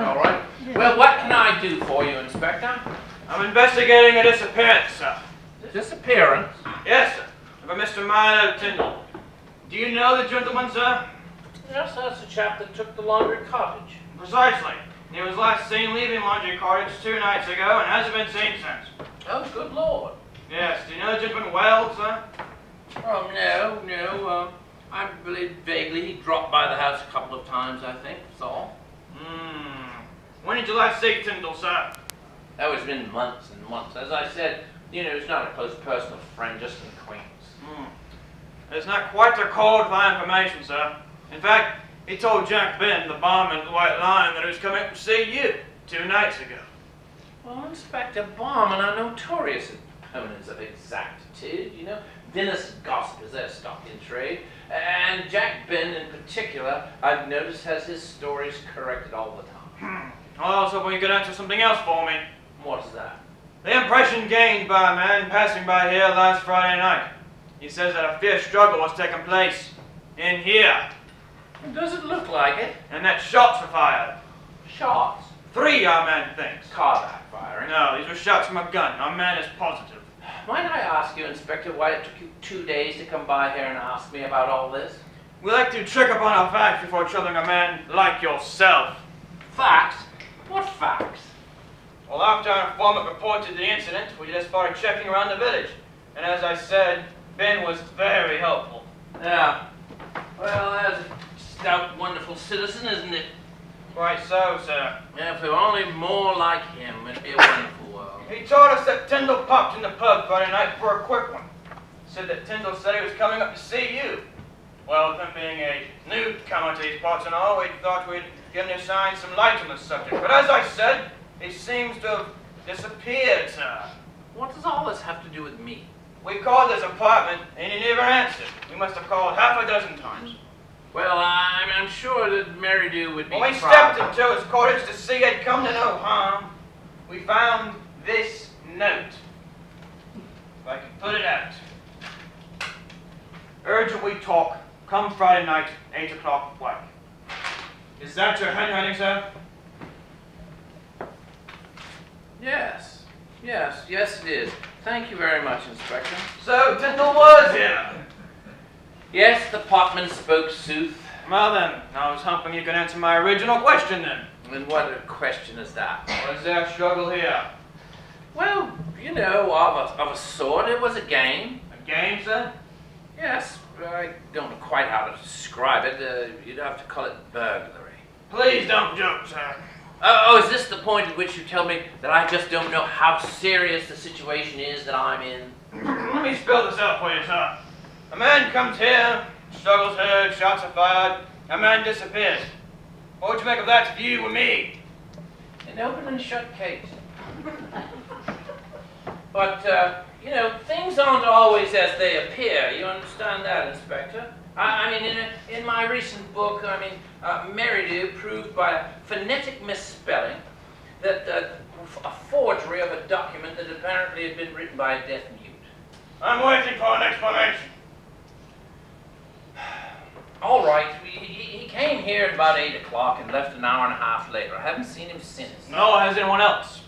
All right. Well, what can I do for you, Inspector? I'm investigating a disappearance, sir. Disappearance? Yes, sir. Of a Mr. Milo Tyndall. Do you know the gentleman, sir? Yes, that's the chap that took the laundry cottage. Precisely. He was last seen leaving Laundry Cottage 2 nights ago and hasn't been seen since. Oh, good Lord. Yes, do you know the gentleman well, sir? Oh, no. I believe vaguely he dropped by the house a couple of times, I think, that's all. When did you last see Tyndall, sir? Oh, it's been months and months. As I said, he's not a close personal friend, just an acquaintance. It's not quite the code for information, sir. In fact, he told Jack Ben, the barman at the White Lion, that he was coming up to see you 2 nights ago. Well, Inspector, barmen are notorious opponents of exactitude, Venice gossip is their stock in trade. And Jack Ben, in particular, I've noticed has his stories corrected all the time. I was hoping you could answer something else for me. What's that? The impression gained by a man passing by here last Friday night. He says that a fierce struggle was taking place in here. Does it look like it? And that shots were fired. Shots? 3, our man thinks. Car backfiring? No, these were shots from a gun. Our man is positive. Might I ask you, Inspector, why it took you 2 days to come by here and ask me about all this? We like to check upon our facts before troubling a man like yourself. Facts? What facts? Well, after our informant reported the incident, we just started checking around the village. And as I said, Ben was very helpful. Yeah. Well, that's a stout, wonderful citizen, isn't it? Quite so, sir. Yeah, if there were only more like him, it'd be a wonderful world. He told us that Tyndall popped in the pub Friday night for a quick one. Said that Tyndall said he was coming up to see you. Well, with him being a newcomer to these parts and all, we thought we'd give him to shine some light on the subject. But as I said, he seems to have disappeared, sir. What does all this have to do with me? We called his apartment, and he never answered. We must have called half a dozen times. Well, I'm sure that Merridew would be When we proud. stepped into his cottage to see he'd come to no harm, we found this note. If I can put it out. Urgent we talk. Come Friday night, 8 o'clock blank. Is that your handwriting, sir? Yes, it is. Thank you very much, Inspector. So Tyndall was here. Yes, the potman spoke sooth. Well then, I was hoping you could answer my original question then. And what a question is that? Was there a struggle here? Well, of a sort. It was a game. A game, sir? Yes, I don't know quite how to describe it. You'd have to call it burglary. Please don't joke, sir. Oh, is this the point at which you tell me that I just don't know how serious the situation is that I'm in? Let me spell this out for you, sir. A man comes here, struggles heard, shots are fired, a man disappears. What would you make of that view with me? An open and shut case. But, things aren't always as they appear. You understand that, Inspector? In my recent book, Merridew proved by a phonetic misspelling that a forgery of a document that apparently had been written by a deaf mute. I'm waiting for an explanation. All right, he came here at about 8 o'clock and left an hour and a half later. I haven't seen him since. Nor has anyone else.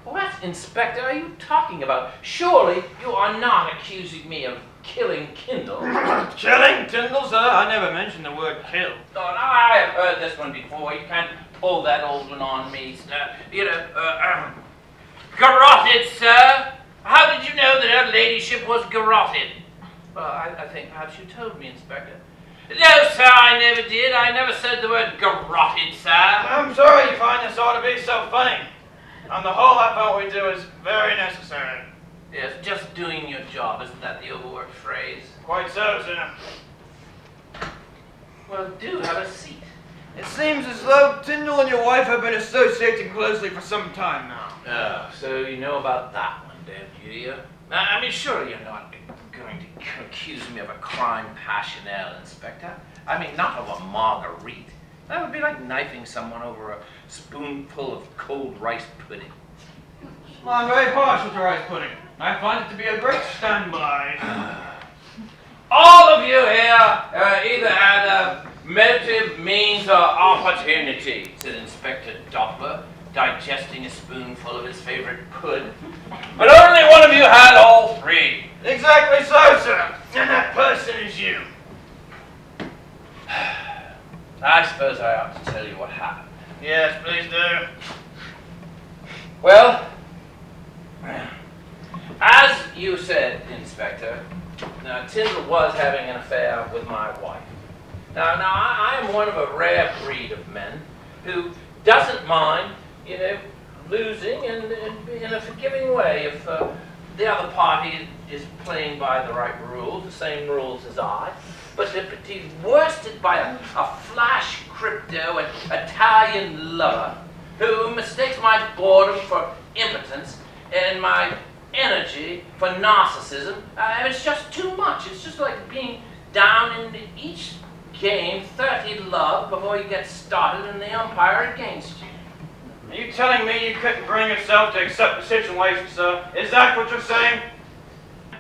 What, Inspector, are you talking about? Surely you are not accusing me of killing Kindle. Killing Tyndall, sir? I never mentioned the word kill. Oh, now I have heard this one before. You can't pull that old one on me. Garroted, sir. How did you know that her ladyship was garroted? Well, I think perhaps you told me, Inspector. No, sir, I never did. I never said the word garroted, sir. I'm sorry you find this ought to be so funny. On the whole, I thought what we do is very necessary. Yes, just doing your job. Isn't that the overworked phrase? Quite so, sir. Well, do have a seat. It seems as though Tyndall and your wife have been associating closely for some time now. Oh, so you know about that one, don't you? I mean, surely you're not going to accuse me of a crime passionnel, Inspector. I mean, not of a Marguerite. That would be like knifing someone over a spoonful of cold rice pudding. Well, I'm very partial to rice pudding. I find it to be a great standby. All of you here either had motive, means, or opportunity, said Inspector Doppler, digesting a spoonful of his favorite pud. But only one of you had all three. Exactly so, sir. And that person is you. I suppose I ought to tell you what happened. Yes, please do. Well, as you said, Inspector, Tyndall was having an affair with my wife. Now I am one of a rare breed of men who doesn't mind, losing and in a forgiving way if the other party is playing by the right rules, the same rules as I. But if he's worsted by a flash crypto and Italian lover who mistakes my boredom for impotence and my energy for narcissism, it's just too much. It's just like being down in each game 30 love before you get started and the umpire against you. Are you telling me you couldn't bring yourself to accept the situation, sir? Is that what you're saying?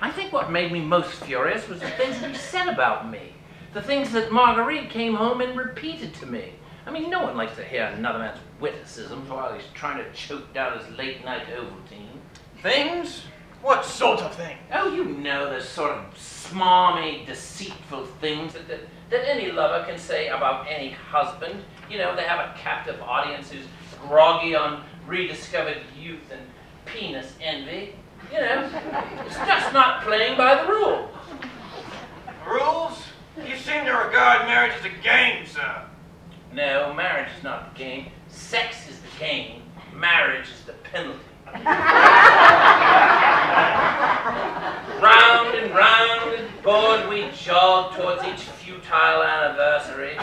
I think what made me most furious was the things that he said about me. The things that Marguerite came home and repeated to me. I mean, no one likes to hear another man's witticisms while he's trying to choke down his late-night Ovaltine. Things? What sort of thing? Oh, you know, the sort of smarmy, deceitful things that any lover can say about any husband. They have a captive audience who's groggy on rediscovered youth and penis envy. It's just not playing by the rules. Rules? You seem to regard marriage as a game, sir. No, marriage is not the game. Sex is the game. Marriage is the penalty. Round and round and bored we jog towards each futile anniversary.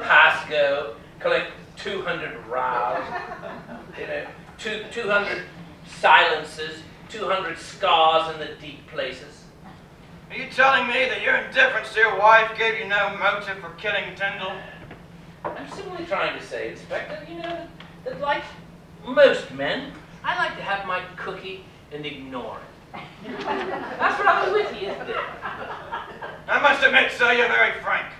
Pass go, collect 200 rows, 200 silences, 200 scars in the deep places. Are you telling me that your indifference to your wife gave you no motive for killing Tyndall? I'm simply trying to say, Inspector, that like most men, I like to have my cookie and ignore it. That's rather witty, isn't it? I must admit, sir, you're very frank.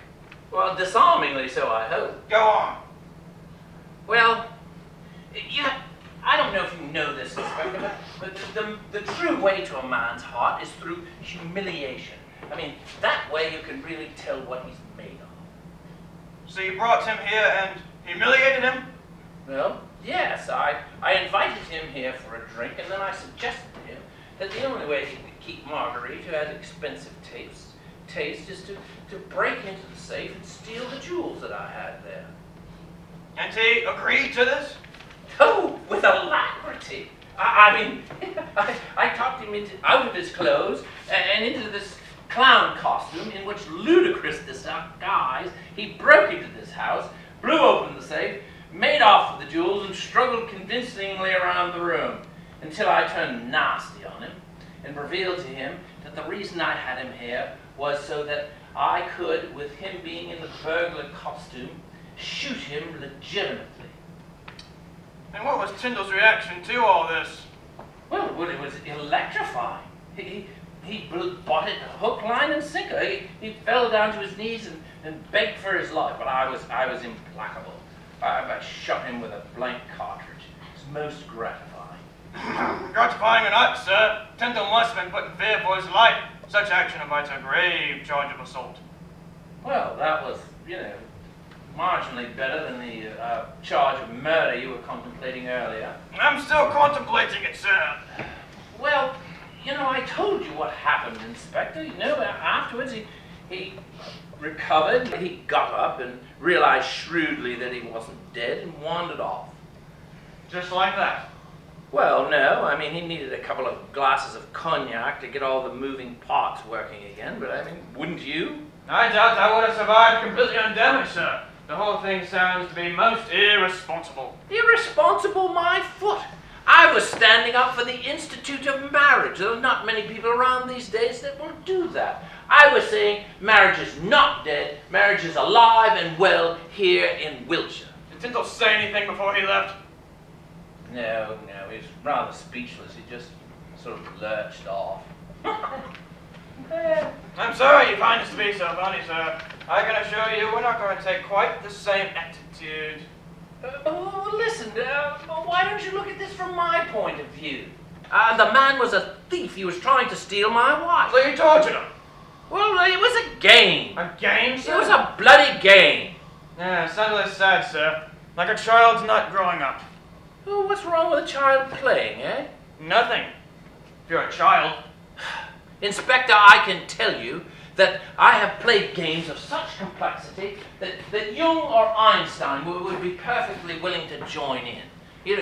Well, disarmingly so, I hope. Go on. Well, I don't know if you know this, Inspector, but the true way to a man's heart is through humiliation. I mean, that way you can really tell what he's made of. So you brought him here and humiliated him? Well, yes, I invited him here for a drink, and then I suggested to him that the only way he could keep Marguerite, who has expensive taste, is to break into the safe and steal the jewels that I had there. And he agreed to this? Oh, with alacrity. I talked him out of his clothes and into this clown costume in which, ludicrous disguise, he broke into this house, blew open the safe, made off with the jewels, and struggled convincingly around the room until I turned nasty on him and revealed to him that the reason I had him here was so that I could, with him being in the burglar costume, shoot him legitimately. And what was Tyndall's reaction to all this? Well, it was electrifying. He he bought it hook, line, and sinker. He fell down to his knees and begged for his life, but I was implacable. I shot him with a blank cartridge. It's most gratifying. Gratifying or not, sir, Tyndall must have been put in fear for his life. Such action invites a grave charge of assault. Well, that was, marginally better than the charge of murder you were contemplating earlier. I'm still contemplating it, sir. Well, I told you what happened, Inspector. Afterwards he recovered, he got up and realized shrewdly that he wasn't dead and wandered off. Just like that? Well, no, he needed a couple of glasses of cognac to get all the moving parts working again, but wouldn't you? I doubt I would have survived completely undamaged, sir. The whole thing sounds to be most irresponsible. Irresponsible, my foot! I was standing up for the Institute of Marriage. There are not many people around these days that will do that. I was saying marriage is not dead, marriage is alive and well here in Wiltshire. Did Tyndall say anything before he left? No, he was rather speechless. He just sort of lurched off. I'm sorry you find this to be so funny, sir. I can assure you we're not going to take quite the same attitude. Listen, why don't you look at this from my point of view? The man was a thief. He was trying to steal my wife. So you tortured him? Well, it was a game. A game, sir? It was a bloody game. Yeah, it sounds really sad, sir. Like a child's not growing up. Oh, what's wrong with a child playing, eh? Nothing. If you're a child. Inspector, I can tell you that I have played games of such complexity that Jung or Einstein would be perfectly willing to join in.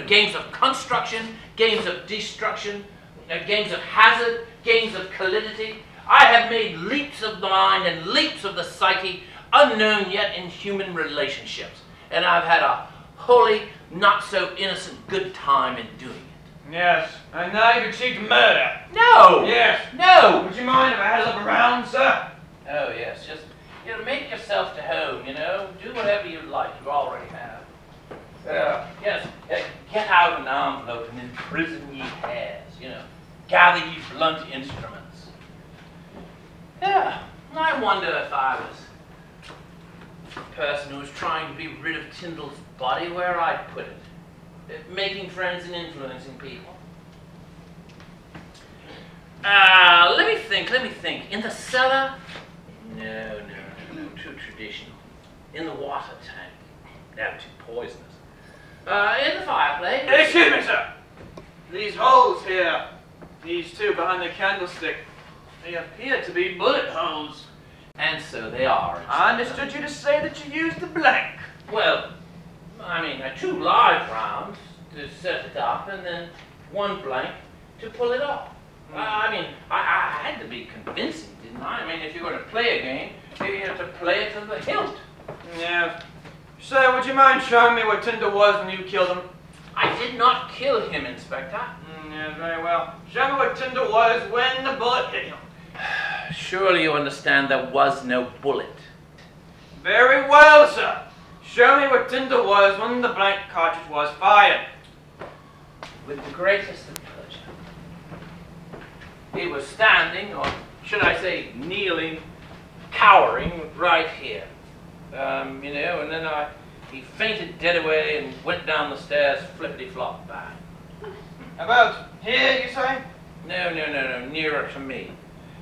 Games of construction, games of destruction, games of hazard, games of calidity. I have made leaps of the mind and leaps of the psyche unknown yet in human relationships. And I've had a wholly not-so-innocent good time in doing it. Yes, and now you've achieved murder. No! Yes. No! Would you mind if I had a look around, sir? Oh, yes. Just, make yourself to home, Do whatever you like. You already have. Yes. Get out an envelope and imprison ye hares, Gather ye blunt instruments. Yeah. I wonder if I was a person who was trying to be rid of Tyndall's body, where I'd put it. Making friends and influencing people. Let me think. In the cellar? No, too traditional. In the water tank? No, too poisonous. In the fireplace? Excuse me, sir. These holes here, these two behind the candlestick, they appear to be bullet holes. And so they are. I understood you to say that you used the blank. Well, two live rounds to set it up, and then one blank to pull it off. I had to be convincing, didn't I? If you're going to play a game, you have to play it to the hilt. Yeah. Sir, would you mind showing me where Tyndall was when you killed him? I did not kill him, Inspector. Yeah, very well. Show me where Tyndall was when the bullet hit him. Surely you understand there was no bullet. Very well, sir. Show me where Tyndall was when the blank cartridge was fired. With the greatest of pleasure. He was standing, or should I say kneeling, cowering right here. And then he fainted dead away and went down the stairs flippity-flop back. About here, you say? No, nearer to me.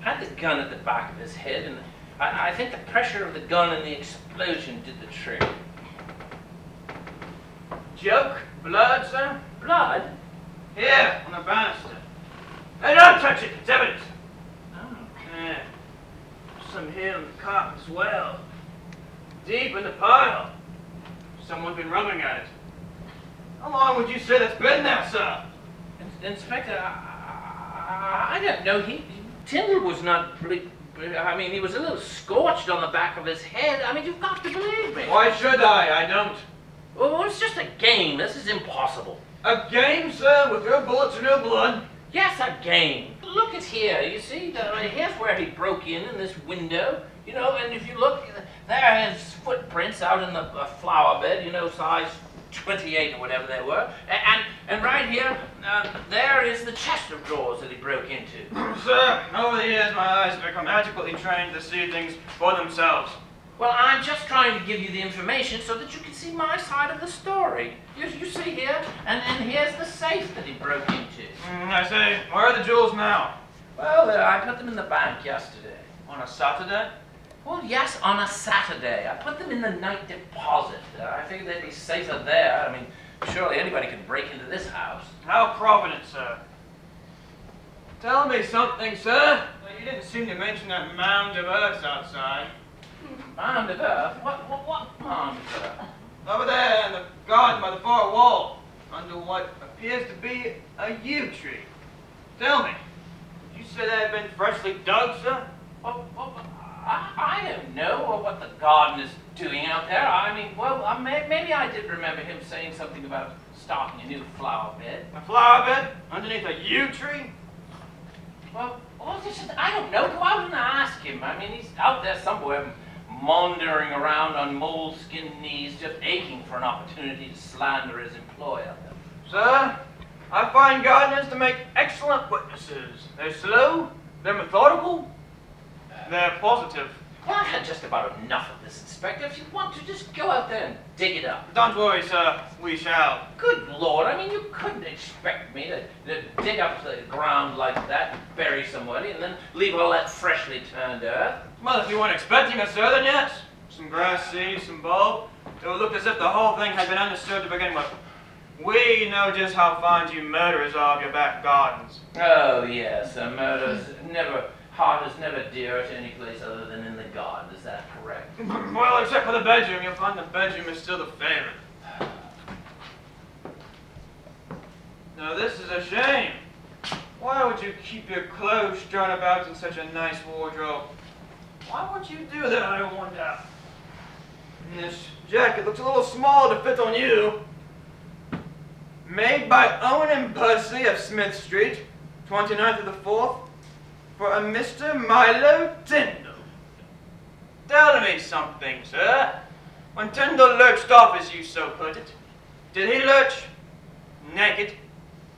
Had the gun at the back of his head, and I think the pressure of the gun and the explosion did the trick. Joke? Blood, sir? Blood? Here, on the banister. Hey, don't touch it, it's evidence. Oh. Yeah. Some here on the carpet as well. Deep in the pile. Someone's been rubbing at it. How long would you say that's been there, sir? Inspector, I don't know. Tyndall was not really... he was a little scorched on the back of his head. You've got to believe me. Why should I? I don't. Well, it's just a game. This is impossible. A game, sir, with your bullets and your blood? Yes, a game. Look at here. You see, here's where he broke in this window. And if you look, there are his footprints out in the flower bed, size 28 or whatever they were. And right here, there is the chest of drawers that he broke into. Sir, over the years my eyes have become adequately trained to see things for themselves. Well, I'm just trying to give you the information so that you can see my side of the story. You see here, and here's the safe that he broke into. I say, where are the jewels now? Well, I put them in the bank yesterday. On a Saturday? Well, yes, on a Saturday. I put them in the night deposit. I figured they'd be safer there. I mean, surely anybody could break into this house. How provident, sir. Tell me something, sir. Well, you didn't seem to mention that mound of earth outside. Mound of earth? What mound of earth? Over there in the garden by the far wall, under what appears to be a yew tree. Tell me, did you say that had been freshly dug, sir? Well, I don't know what the garden is doing out there. I mean, well, maybe I did remember him saying something about starting a new flower bed. A flower bed underneath a yew tree? Well, I don't know. Go out and ask him. I mean, he's out there somewhere maundering around on moleskin knees, just aching for an opportunity to slander his employer. Sir, I find gardeners to make excellent witnesses. They're slow, they're methodical, they're positive. Well, I've had just about enough of this, Inspector. If you want to, just go out there and dig it up. Don't worry, sir. We shall. Good Lord, I mean, you couldn't expect me to dig up the ground like that, bury somebody, and then leave all that freshly turned earth. Well, if you weren't expecting us, sir, then yes. Some grass seed, some bulb. It would look as if the whole thing had been undisturbed to begin with. We know just how fond you murderers are of your back gardens. Oh, yes, heart is never dearer to any place other than in the garden. Is that correct? Well, except for the bedroom. You'll find the bedroom is still the favorite. Now, this is a shame. Why would you keep your clothes strewn about in such a nice wardrobe? Why would you do that, I wonder? And this jacket looks a little small to fit on you. Made by Owen and Percy of Smith Street, 29th of the 4th, for a Mr. Milo Tyndall. Tell me something, sir. When Tyndall lurched off, as you so put it, did he lurch naked?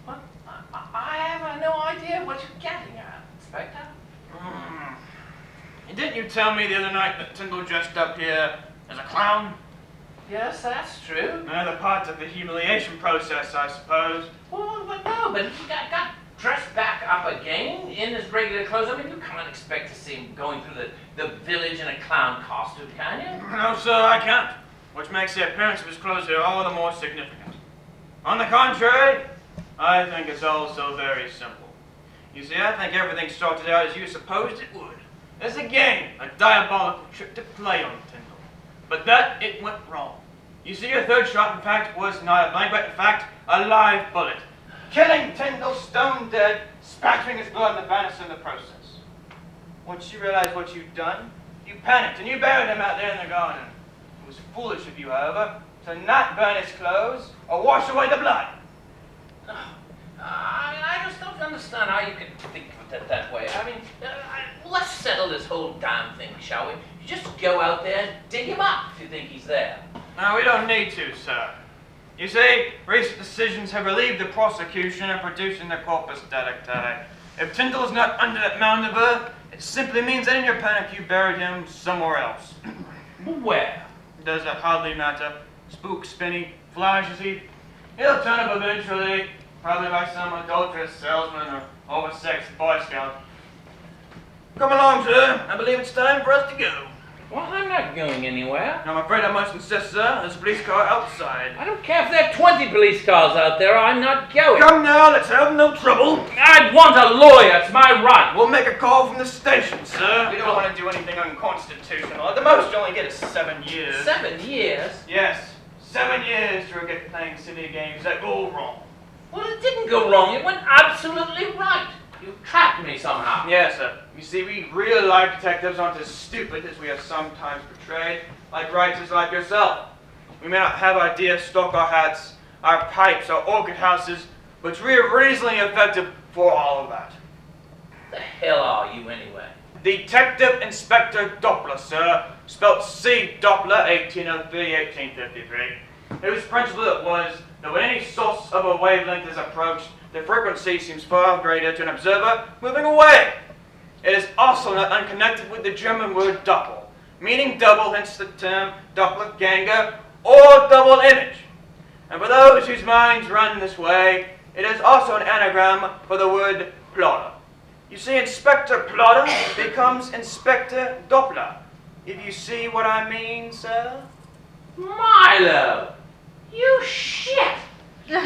What? I have no idea what you're getting at, Inspector. And didn't you tell me the other night that Tyndall dressed up here as a clown? Yes, that's true. Another part of the humiliation process, I suppose. Well, but he got dressed back up again in his regular clothes. I mean, you can't expect to see him going through the village in a clown costume, can you? No, sir, I can't. Which makes the appearance of his clothes here all the more significant. On the contrary, I think it's all so very simple. You see, I think everything started out as you supposed it would. As a game, a diabolical trick to play on Tyndall. But that, it went wrong. You see, your third shot, in fact, was not a blank, but in fact, a live bullet. Killing Tyndall stone dead, spattering his blood on the banister in the process. Once you realized what you'd done, you panicked and you buried him out there in the garden. It was foolish of you, however, to not burn his clothes or wash away the blood. I just don't understand how you can think of it that way. I mean, let's settle this whole damn thing, shall we? You just go out there and dig him up if you think he's there. No, we don't need to, sir. You see, recent decisions have relieved the prosecution of producing the corpus delicti. If Tyndall's not under that mound of earth, it simply means that in your panic you buried him somewhere else. Where? Does that hardly matter? Spook, spinny, flash, you see? He'll turn up eventually, probably by some adulterous salesman or oversexed Boy Scout. Come along, sir. I believe it's time for us to go. Well, I'm not going anywhere. I'm afraid I must insist, sir. There's a police car outside. I don't care if there are 20 police cars out there. I'm not going. Come now, let's have no trouble. I want a lawyer. It's my right. We'll make a call from the station, sir. We don't want to do anything unconstitutional. At the most, you only get is 7 years. 7 years? Yes, 7 years to get playing silly games that go wrong. Well, it didn't go wrong. It went absolutely right. You trapped me somehow. Yes, sir. You see, we real-life detectives aren't as stupid as we are sometimes portrayed, like writers like yourself. We may not have our deer stock our hats, our pipes, our orchid houses, but we are reasonably effective for all of that. The hell are you, anyway? Detective Inspector Doppler, sir. Spelt C. Doppler, 1803-1853. whose principle it was that when any source of a wavelength is approached, the frequency seems far greater to an observer moving away. It is also not unconnected with the German word doppel, meaning double, hence the term doppelganger, or double image. And for those whose minds run this way, it is also an anagram for the word plotter. You see, Inspector Plotter becomes Inspector Doppler. If you see what I mean, sir? Milo! You shit! you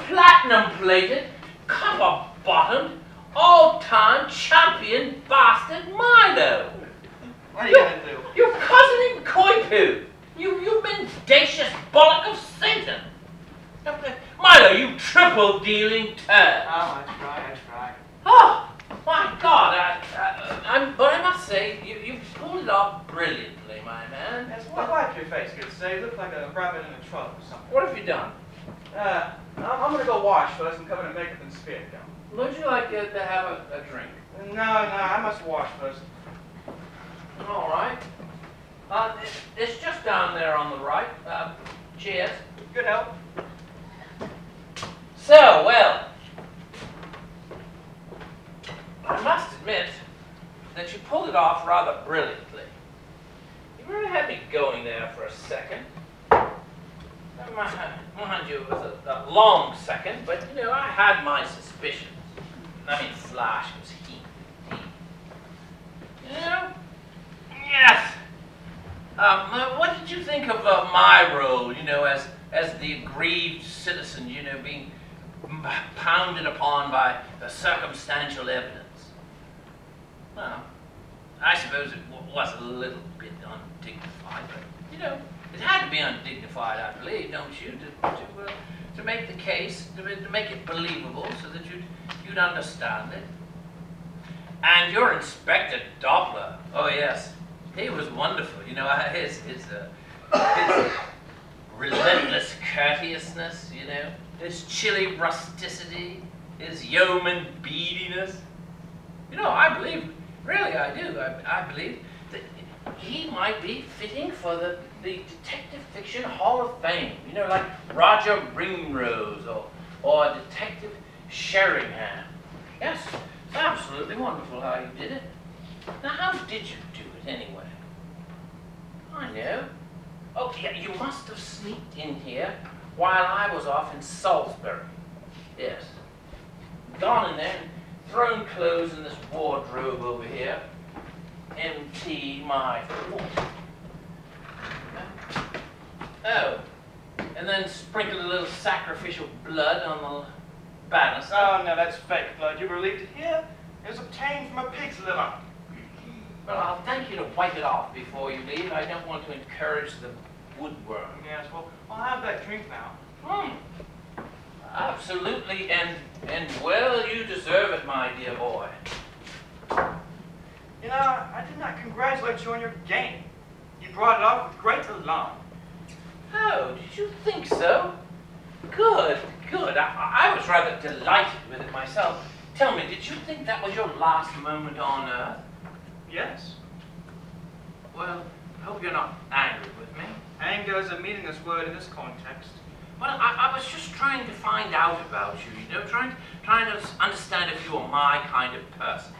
platinum-plated, copper-bottomed, all-time champion bastard Milo! What are you going to do? You cousin in Koipu! You mendacious bollock of Satan! Milo, you triple-dealing turd! Oh, I try. Oh, my God! But I must say, you pulled it off brilliantly, my man. Yes, wipe your face, good sir. You look like a rabbit in a trunk or something. What have you done? I'm going to go wash first and cover in makeup and spirit gum. Would you like to have a drink? No, I must wash first. All right. It's just down there on the right. Cheers. Good help. So, well, I must admit that you pulled it off rather brilliantly. You really had me going there for a second. Mind you, it was a long second, but, I had my suspicions. Flash was heat. Yes. What did you think of my role, as the aggrieved citizen, being pounded upon by the circumstantial evidence? Well, I suppose it was a little bit undignified, but, it had to be undignified, I believe, don't you, to make the case, to make it believable so that you'd understand it. And your Inspector Doppler, oh yes, he was wonderful. His relentless courteousness, his chilly rusticity, his yeoman beadiness. I believe, really I do, I believe that he might be fitting for the Detective Fiction Hall of Fame, like Roger Ringrose or Detective Sheringham. Yes, it's absolutely wonderful how you did it. Now, how did you do it anyway? I know. Oh, yeah, you must have sneaked in here while I was off in Salisbury. Yes. Gone in there and thrown clothes in this wardrobe over here. Empty my what? Oh. And then sprinkled a little sacrificial blood on the banister. Oh, no, that's fake blood. You relieved it here? It was obtained from a pig's liver. Well, I'll thank you to wipe it off before you leave. I don't want to encourage the woodworm. Yes, well, I'll have that drink now. Absolutely, and well, you deserve it, my dear boy. I did not congratulate you on your game. You brought it off with great alarm. Oh, did you think so? Good. I was rather delighted with it myself. Tell me, did you think that was your last moment on Earth? Yes. Well, I hope you're not angry with me. Anger is a meaningless word in this context. Well, I was just trying to find out about you, trying to understand if you were my kind of person.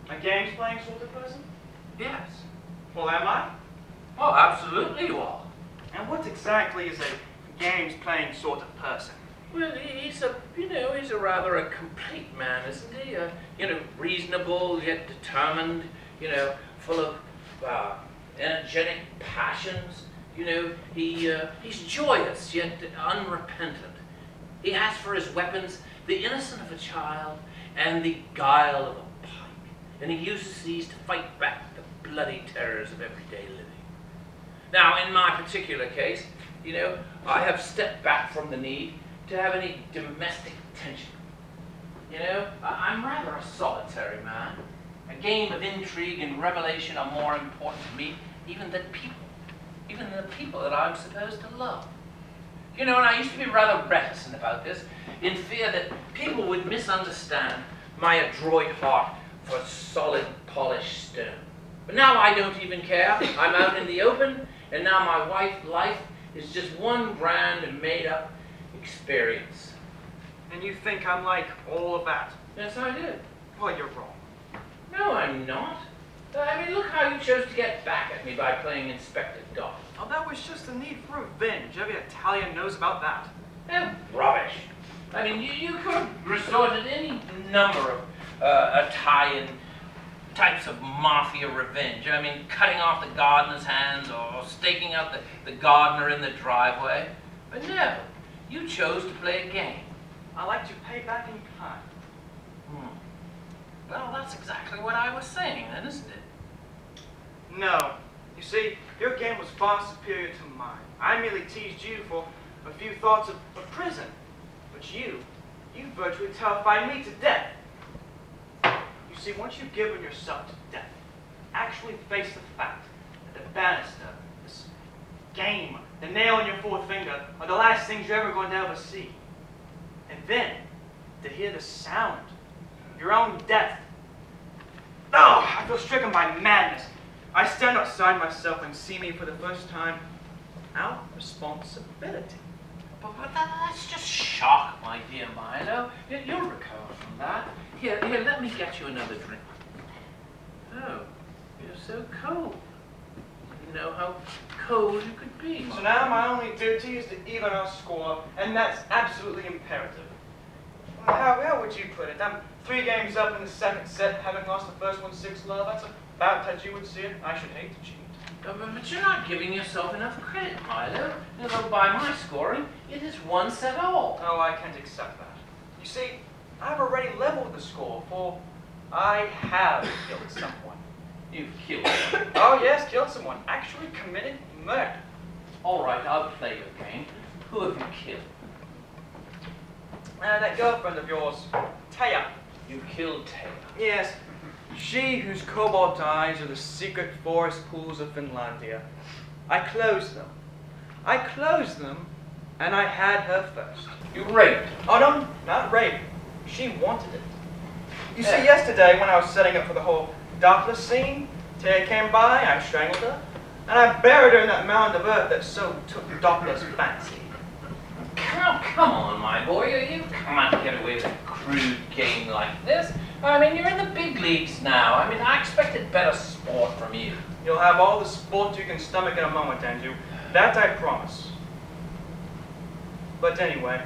A games-playing sort of person? Yes. Well, am I? Oh, absolutely you are. And what exactly is a games-playing sort of person? Well, he's a rather a complete man, isn't he? Reasonable yet determined, full of energetic passions. He's joyous yet unrepentant. He has for his weapons the innocence of a child and the guile of a pike. And he uses these to fight back the bloody terrors of everyday living. Now, in my particular case, I have stepped back from the need to have any domestic tension. I'm rather a solitary man. A game of intrigue and revelation are more important to me even than the people that I'm supposed to love. And I used to be rather reticent about this, in fear that people would misunderstand my adroit heart for solid, polished stone. But now I don't even care. I'm out in the open, And now my wife's life is just one grand and made-up experience. And you think I'm like all of that? Yes, I do. Well, you're wrong. No, I'm not. I mean, look how you chose to get back at me by playing Inspector Dot. Oh, that was just a need for revenge. Every Italian knows about that. Rubbish. I mean, you could have resorted to any number of Italian types of mafia revenge. I mean, cutting off the gardener's hands or staking out the gardener in the driveway. But no, you chose to play a game. I like to pay back in kind. Well, that's exactly what I was saying then, isn't it? No. You see, your game was far superior to mine. I merely teased you for a few thoughts of prison. But you virtually terrified me to death. You see, once you've given yourself to death, actually face the fact that the banister, this game, the nail in your fourth finger, are the last things you're ever going to ever see. And then, to hear the sound of your own death. Oh, I feel stricken by madness. I stand outside myself and see me for the first time out of responsibility. But that's just shock, my dear Milo. You'll recover from that. Here, let me get you another drink. Oh, you're so cold. I didn't know how cold you could be. So now my only duty is to even our score, and that's absolutely imperative. How would you put it? I'm 3 games up in the second set, having lost the first one 6-love. That's about as you would see it. I should hate to cheat. But you're not giving yourself enough credit, Milo. Although by my scoring, it is 1 set all. Oh, I can't accept that. You see, I've already leveled the score, for I have killed someone. You've killed someone. Oh yes, killed someone. Actually committed murder. All right, I'll play your game. Who have you killed? That girlfriend of yours, Taya. You killed Taylor. Yes, she whose cobalt eyes are the secret forest pools of Finlandia. I closed them, and I had her first. You raped. Oh no, not rape. She wanted it. You see, yesterday when I was setting up for the whole Doppler scene, Taya came by, I strangled her, and I buried her in that mound of earth that so took Doppler's fancy. Come on, my boy. You can't get away with a crude game like this. I mean, you're in the big leagues now. I mean, I expected better sport from you. You'll have all the sport you can stomach in a moment, Andrew. That I promise. But anyway,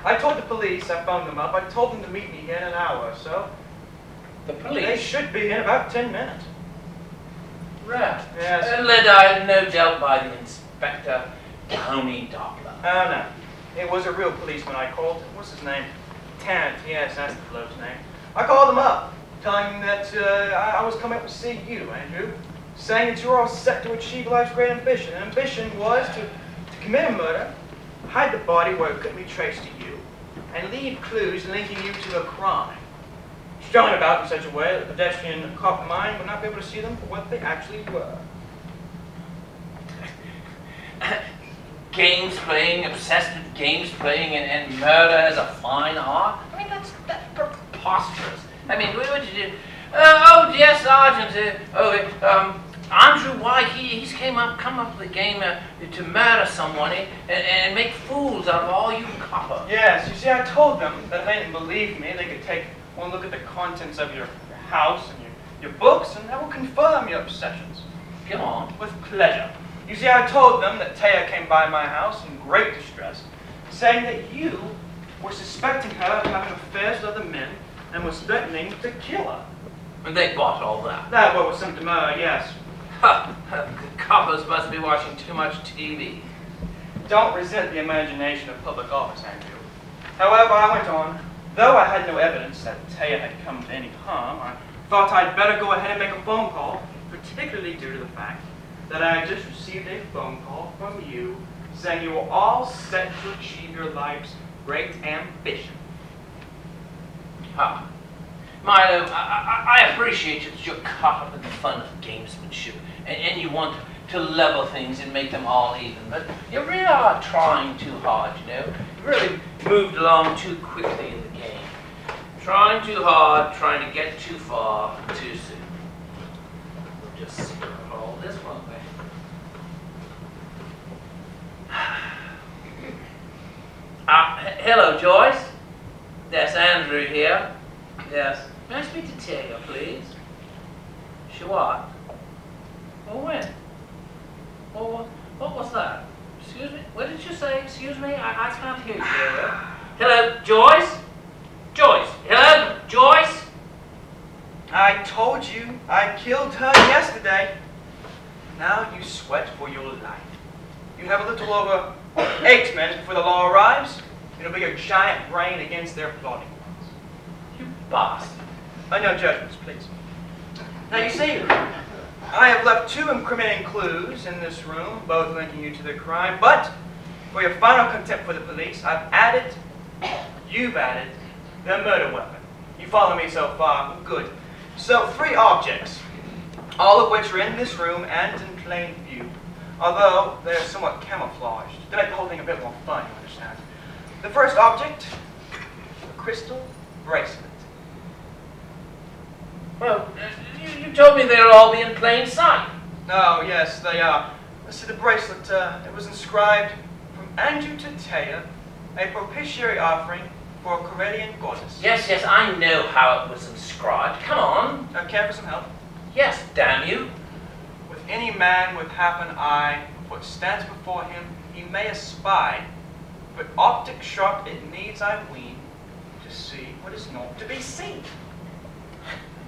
I told the police, I phoned them up, I told them to meet me here in an hour or so. The police? They should be in about 10 minutes. Right. Yes. Led, no doubt, by the Inspector Tony Doppler. Oh, no. It was a real policeman I called. What's his name? Tarrant. Yes, that's the bloke's name. I called him up, telling him that I was coming up to see you, Andrew, saying that you were all set to achieve life's great ambition. And ambition was to commit a murder, hide the body where it couldn't be traced to you, and leave clues linking you to a crime. Strung about in such a way that the pedestrian cop mind would not be able to see them for what they actually were. Games playing, obsessed with games playing, and murder as a fine art? I mean, that's preposterous. I mean, what did you do? Oh, dear Sergeant. Andrew White, he's come up with a game to murder someone and make fools out of all you coppers. Yes, you see, I told them that if they didn't believe me, they could take one look at the contents of your house and your books, and that will confirm your obsessions. Go on. With pleasure. You see, I told them that Taya came by my house in great distress, saying that you were suspecting her of having affairs with other men and was threatening to kill her. And they bought all that. That was some demur, yes. Ha! Coppers must be watching too much TV. Don't resent the imagination of public office, Andrew. However, I went on. Though I had no evidence that Taya had come to any harm, I thought I'd better go ahead and make a phone call, particularly due to the fact that I had just received a phone call from you saying you were all set to achieve your life's great ambition. Ha! Milo, I appreciate that you're caught up in the fun of gamesmanship and you want to level things and make them all even, but you really are trying too hard, you know? You really moved along too quickly in the game. Trying too hard, trying to get too far, too soon. We'll just see all this one way. Hello, Joyce. Yes, Andrew here. Yes. May I speak to Taya, please? She what? Oh, when? Oh, what was that? Excuse me? What did you say? Excuse me? I can't hear you, Taya. Hello, Joyce? Joyce? Hello, Joyce? I told you I killed her yesterday. Now you sweat for your life. You have a little over 8 minutes before the law arrives. It'll be your giant brain against their plotting ones. You bastard. No judgments, please. Now you see, I have left 2 incriminating clues in this room, both linking you to the crime, but for your final contempt for the police, you've added the murder weapon. You follow me so far? Good. So 3 objects, all of which are in this room and in plain view, although they're somewhat camouflaged to make the whole thing a bit more fun, you understand. The first object, a crystal bracelet. Well, you told me they'll all be in plain sight. Oh, yes, they are. See, the bracelet, it was inscribed, "From Andrew to Taya, a propitiatory offering for a Corellian goddess." Yes, I know how it was inscribed. Come on. Care for some help? Yes, damn you. With any man with half an eye, what stands before him, he may espy, but optic sharp it needs, I ween, to see what is not to be seen.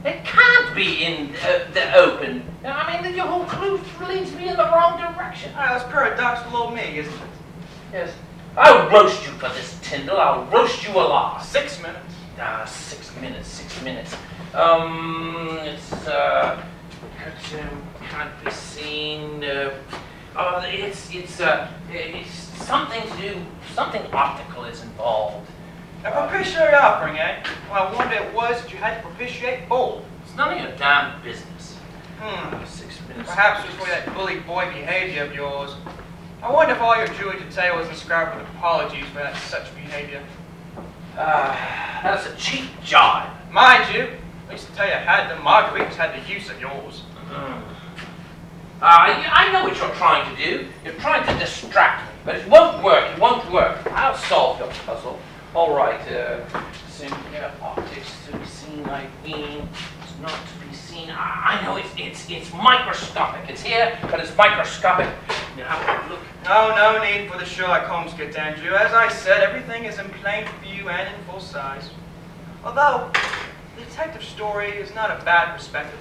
It can't be in the open. I mean, your whole clue leads me in the wrong direction. That's paradoxical old me, isn't it? Yes. I'll roast you for this, Tyndall. I'll roast you alive. 6 minutes. 6 minutes, 6 minutes. It's, can't be seen. It's something to do, something optical is involved. A propitiatory offering, eh? Well, I wonder it was that you had to propitiate bold. It's none of your damn business. 6 minutes. Perhaps it was for that bully boy behavior of yours. I wonder if all your Jewish detail was inscribed with apologies for that such behavior. That's a cheap jibe. Mind you, at least to tell you had the margaritas had the use of yours. I know what you're trying to do. You're trying to distract me, but it won't work. It won't work. I'll solve your puzzle. All right. Optics to be seen, I mean, it's not to be seen. I know it's microscopic. It's here, but it's microscopic. You have to look. No need for the Sherlock Holmes kit, Andrew. As I said, everything is in plain view and in full size. Although, the detective story is not a bad perspective.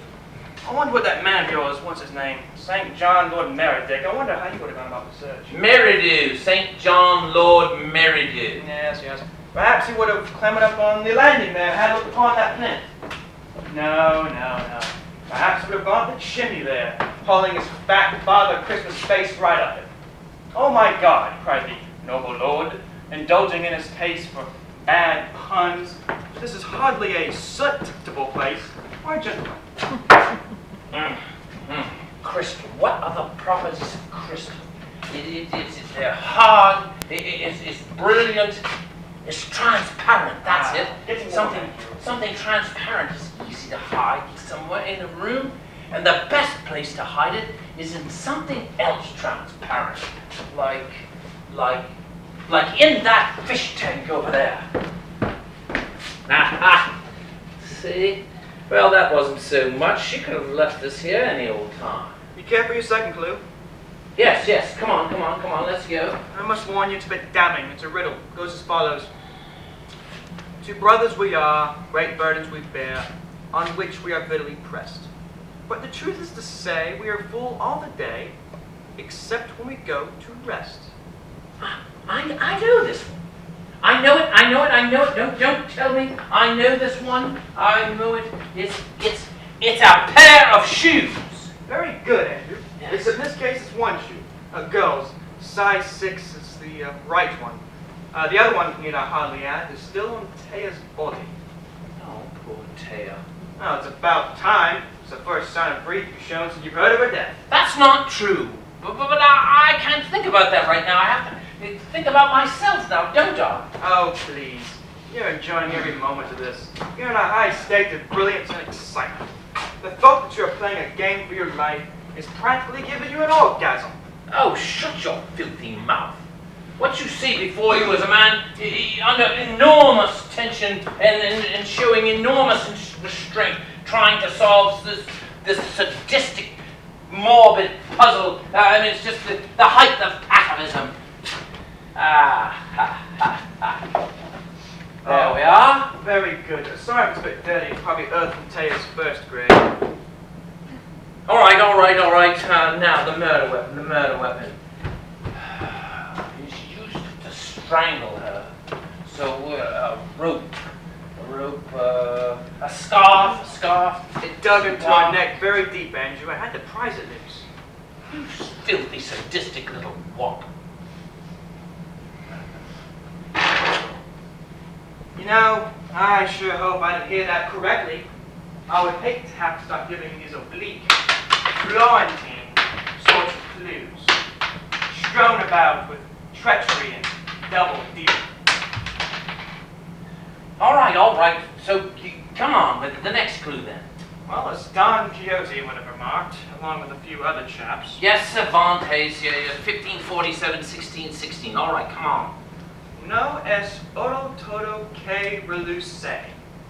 I wonder what that man of yours, what's his name? St. John Lord Merridick. I wonder how he would have gone about the search. Meridew, St. John Lord Meridew. Yes. Perhaps he would have clambered up on the landing there and had looked upon that plinth. No. Perhaps he would have gone to the chimney there, hauling his fat Father Christmas face right up it. "Oh my God," cried the noble lord, indulging in his taste for bad puns. "This is hardly a suitable place for a gentleman." Crystal. What are the properties of crystal? They're hard. It's brilliant. It's transparent. That's it. Something transparent is easy to hide somewhere in a room, and the best place to hide it is in something else transparent, like in that fish tank over there. See? Well, that wasn't so much. She could have left us here any old time. You care for your second clue? Yes. Come on. Let's go. I must warn you, it's a bit damning. It's a riddle. It goes as follows. "Two brothers we are, great burdens we bear, on which we are bitterly pressed. But the truth is to say, we are full all the day, except when we go to rest." I know this one. I know it. Don't tell me. I know this one. I know it. It's a pair of shoes. Very good, Andrew. Yes. Except in this case, it's one shoe. A girl's. Size 6 is the right one. The other one, need I hardly add, is still on Taya's body. Oh, poor Taya. Oh, it's about time. It's the first sign of grief you've shown since you've heard of her death. That's not true. But I can't think about that right now. I have to think about myself now, don't I? Oh, please. You're enjoying every moment of this. You're in a high state of brilliance and excitement. The thought that you're playing a game for your life is practically giving you an orgasm. Oh, shut your filthy mouth. What you see before you is a man under enormous tension and showing enormous restraint, trying to solve this sadistic, morbid puzzle. It's just the height of atavism. There we are. Very good. Sorry if it's a bit dirty. Probably Earth and Taya's first grade. All right. Now the murder weapon. He's used to strangle her. So a rope, a scarf. It dug into my neck very deep, Andrew. I had to prise it loose. You filthy, sadistic little wop. You know, I sure hope I didn't hear that correctly. I would hate to have to start giving these oblique, Florentine sorts of clues, strewn about with treachery and double dealing. All right. So come on with the next clue then. Well, as Don Quixote would have remarked, along with a few other chaps. Yes, Cervantes, 1547, 1616. All right, come on. No es oro todo que reluce.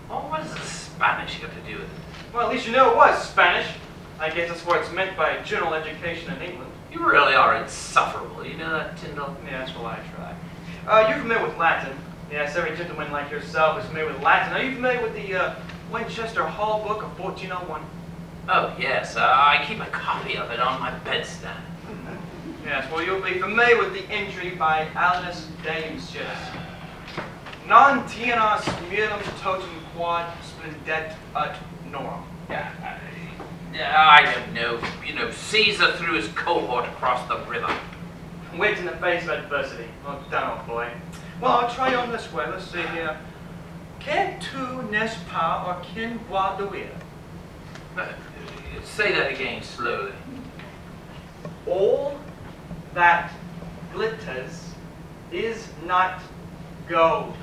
Oh, what does the Spanish have to do with it? Well, at least you know it was Spanish. I guess that's what it's meant by general education in England. You really are insufferable. You know that, Tyndall? Yeah, that's what I try. You're familiar with Latin. Yes, every gentleman like yourself is familiar with Latin. Are you familiar with the Winchester Hall Book of 1401? Oh, yes. I keep a copy of it on my bedstand. Yes, well, you'll be familiar with the entry by Alinus Deus Non tienas milum totum quad splendet ut norum. I don't know. Caesar threw his cohort across the river. Wit in the face of adversity. Oh, down, old boy. Well, I'll try you on this way. Let's see here. Que tu n'es pas or quien boit de huile? Say that again slowly. All that glitters is not gold.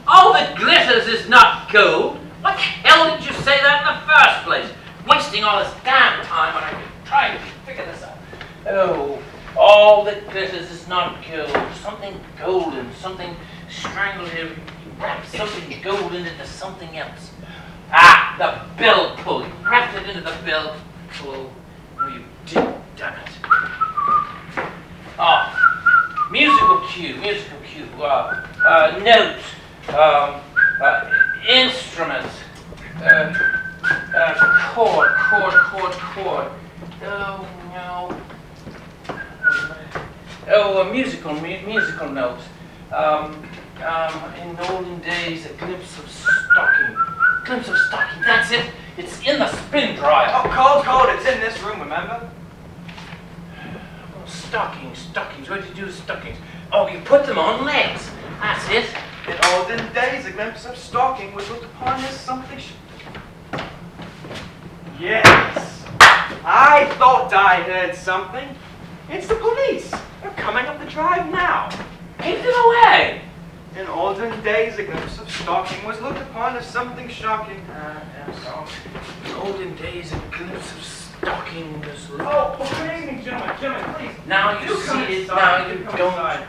All that glitters is not gold. What the hell did you say that in the first place? Wasting all this damn time when I could try to figure this out. Oh, all that glitters is not gold. Something golden, something strangled him. He wrapped something golden into something else. Ah, the bell pull. He wrapped it into the bell pull. Oh, you did, damn it. Oh, musical cue. Note, instrument, chord. Oh, no. Oh, musical note. In olden days, a glimpse of stocking. That's it. It's in the spin dryer. Oh, cold. It's in this room, remember? Oh, stockings. What did you do with stockings? Oh, you put them on legs. That's it. In olden days, a glimpse of stocking was looked upon as something. Yes. I thought I heard something. It's the police. They're coming up the drive now. Keep them away. In olden days, a glimpse of stocking was looked upon as something shocking. In olden days, a glimpse of stocking was looked. Oh, good evening, gentlemen, please. Now you see it. Now you don't.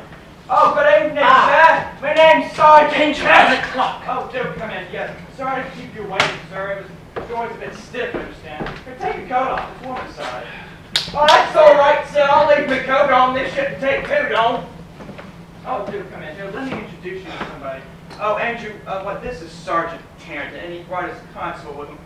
Oh, good evening, sir. My name's Sergeant. Danger the clock. Oh, do come in. Yes. Sorry to keep you waiting, sir. It was always a bit stiff, I understand. Here, take your coat off. It's warm inside. Oh, that's all right, sir. I'll leave my coat on this ship and take food on. Oh, do come in. Here, let me introduce you to somebody. Oh, Andrew, this is Sergeant Tarrant, and he brought his constable with him.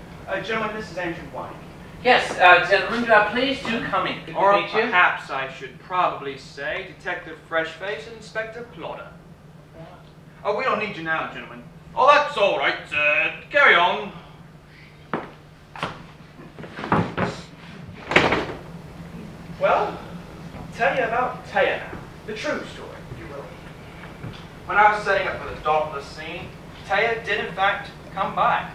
Gentlemen, this is Andrew White. Yes, gentlemen, please do come in. Good to Or meet you. perhaps I should probably say Detective Freshface and Inspector Plodder. Oh, we don't need you now, gentlemen. Oh, that's all right. Carry on. Well, I'll tell you about Taya now. The true story, if you will. When I was setting up for the dauntless scene, Taya did in fact come by.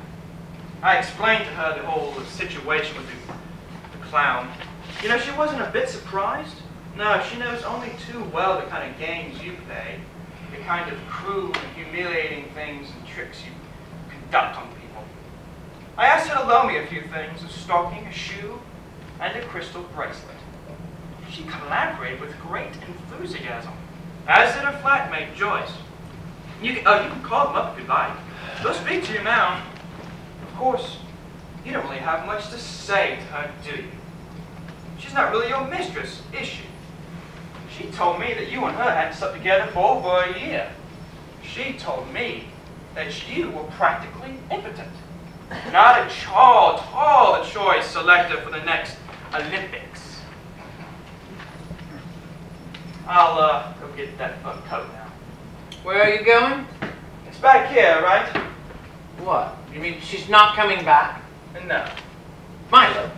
I explained to her the whole situation with the clown. You know, she wasn't a bit surprised. No, she knows only too well the kind of games you play, the kind of cruel and humiliating things and tricks you conduct on people. I asked her to loan me a few things, a stocking, a shoe, and a crystal bracelet. She collaborated with great enthusiasm, as did her flatmate, Joyce. You can call them up if you'd like. They'll speak to you now. Of course, you don't really have much to say to her, do you? She's not really your mistress, is she? She told me that you and her hadn't slept together for over a year. She told me that you were practically impotent. Not a tall choice selected for the next Olympics. I'll go get that fur coat now. Where are you going? It's back here, right? What? You mean she's not coming back? No. Milo,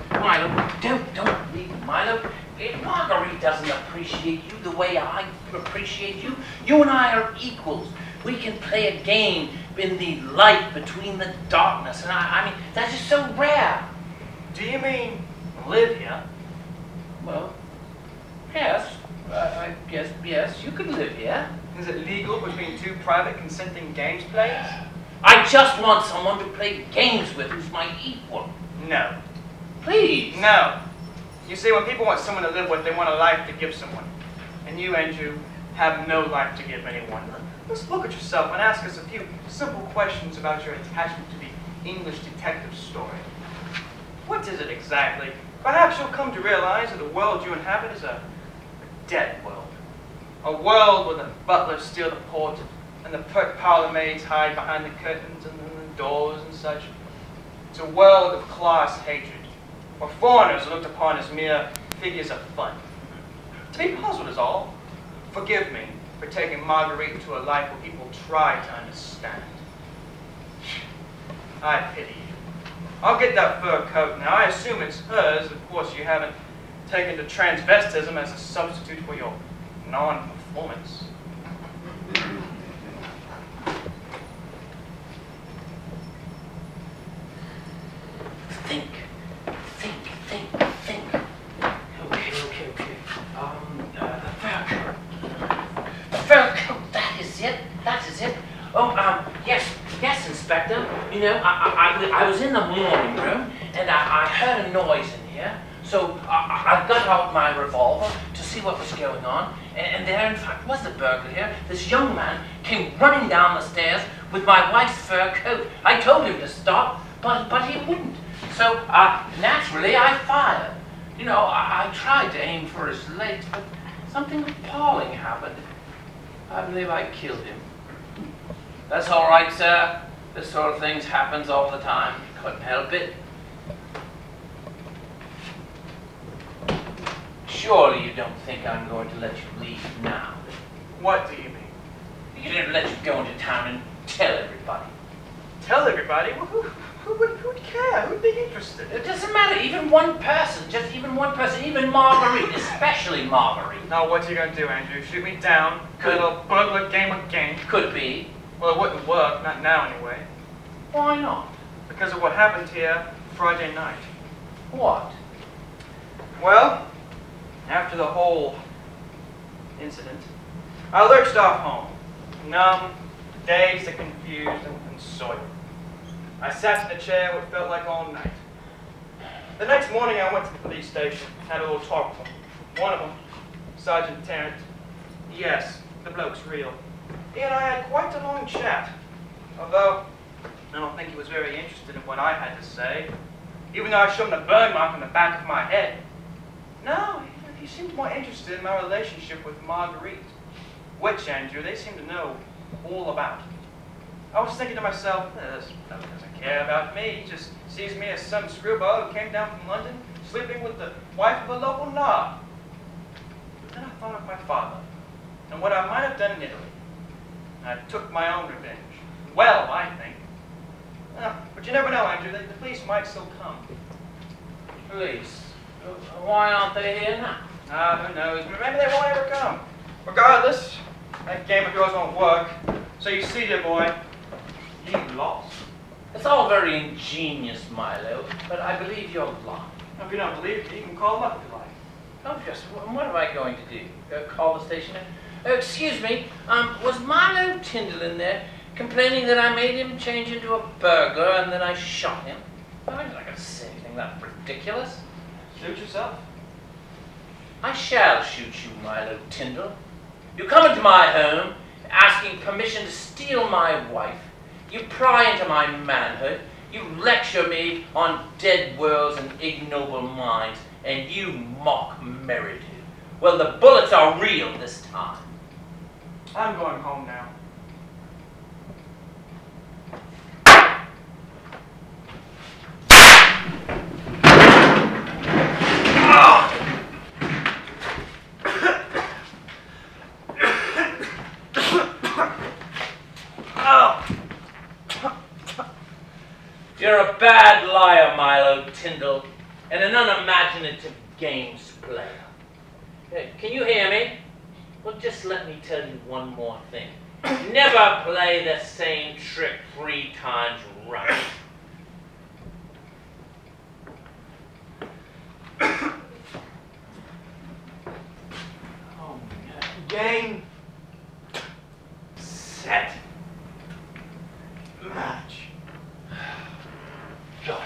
don't leave Milo. If Marguerite doesn't appreciate you the way I appreciate you, you and I are equals. We can play a game in the light between the darkness, and I mean, that's just so rare. Do you mean live here? Well, yes, I guess, yes, you could live here. Is it legal between two private consenting games players? I just want someone to play games with who's my equal. No. Please. No. You see, when people want someone to live with, they want a life to give someone. And you, Andrew, have no life to give anyone. Let's look at yourself and ask us a few simple questions about your attachment to the English detective story. What is it exactly? Perhaps you'll come to realize that the world you inhabit is a dead world. A world where the butlers steal the port and the pert parlor maids hide behind the curtains and the doors and such. It's a world of class hatred, where foreigners are looked upon as mere figures of fun. To be puzzled is all. Forgive me for taking Marguerite into a life where people try to understand. I pity you. I'll get that fur coat now. I assume it's hers. Of course, you haven't taken to transvestism as a substitute for your non-performance. Think. Okay. The fur coat, that is it. Oh, yes, Inspector. You know, I was in the morning room, and I heard a noise in here, so I got out my revolver to see what was going on, and there, in fact, was the burglar here. This young man came running down the stairs with my wife's fur coat. I told him to stop, but he wouldn't. So, naturally, I fired. You know, I tried to aim for his legs, but something appalling happened. I believe I killed him. That's all right, sir. This sort of thing happens all the time. Couldn't help it. Surely you don't think I'm going to let you leave now. What do you mean? You didn't let you go into town and tell everybody. Tell everybody? Who'd care? Who'd be interested? It doesn't matter. Even one person. Just even one person. Even Marguerite. Especially Marguerite. Now, what's he gonna do, Andrew? Shoot me down? Could. A little burglar game again? Could be. Well, it wouldn't work. Not now, anyway. Why not? Because of what happened here Friday night. What? Well, after the whole incident, I lurched off home, numb, dazed and confused and soiled. I sat in a chair what felt like all night. The next morning I went to the police station, had a little talk with them. One of them, Sergeant Tarrant, yes, the bloke's real. He and I had quite a long chat, although I don't think he was very interested in what I had to say, even though I showed him a burn mark on the back of my head. No, he seemed more interested in my relationship with Marguerite, which, Andrew, they seem to know all about. I was thinking to myself, this fellow doesn't care about me. He just sees me as some screwball who came down from London, sleeping with the wife of a local knob. But then I thought of my father, and what I might have done in Italy. I took my own revenge. Well, I think. But you never know, Andrew. The police might still come. Police? Why aren't they here now? Who knows? Maybe they won't ever come. Regardless, that game of yours won't work. So you see, dear boy, you lost. It's all very ingenious, Milo, but I believe you're lying. If you don't believe me, you can call them up if you like. Oh, yes. What am I going to do? Call the station? Excuse me. Was Milo Tyndall in there complaining that I made him change into a burglar and then I shot him? I'm not going to say anything that ridiculous. Suit yourself. I shall shoot you, Milo Tyndall. You come into my home, asking permission to steal my wife. You pry into my manhood. You lecture me on dead worlds and ignoble minds, and you mock Meridew. Well, the bullets are real this time. I'm going home now. You're a bad liar, Milo Tyndall, and an unimaginative games player. Can you hear me? Well, just let me tell you one more thing. Never play the same trick 3 times running. Oh, game. Set. Match. Go.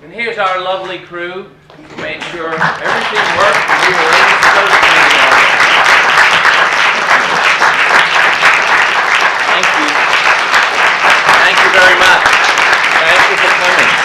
And here's our lovely crew who made sure everything worked and we were in supposed to be. Thank you. Thank you very much. Thank you for coming.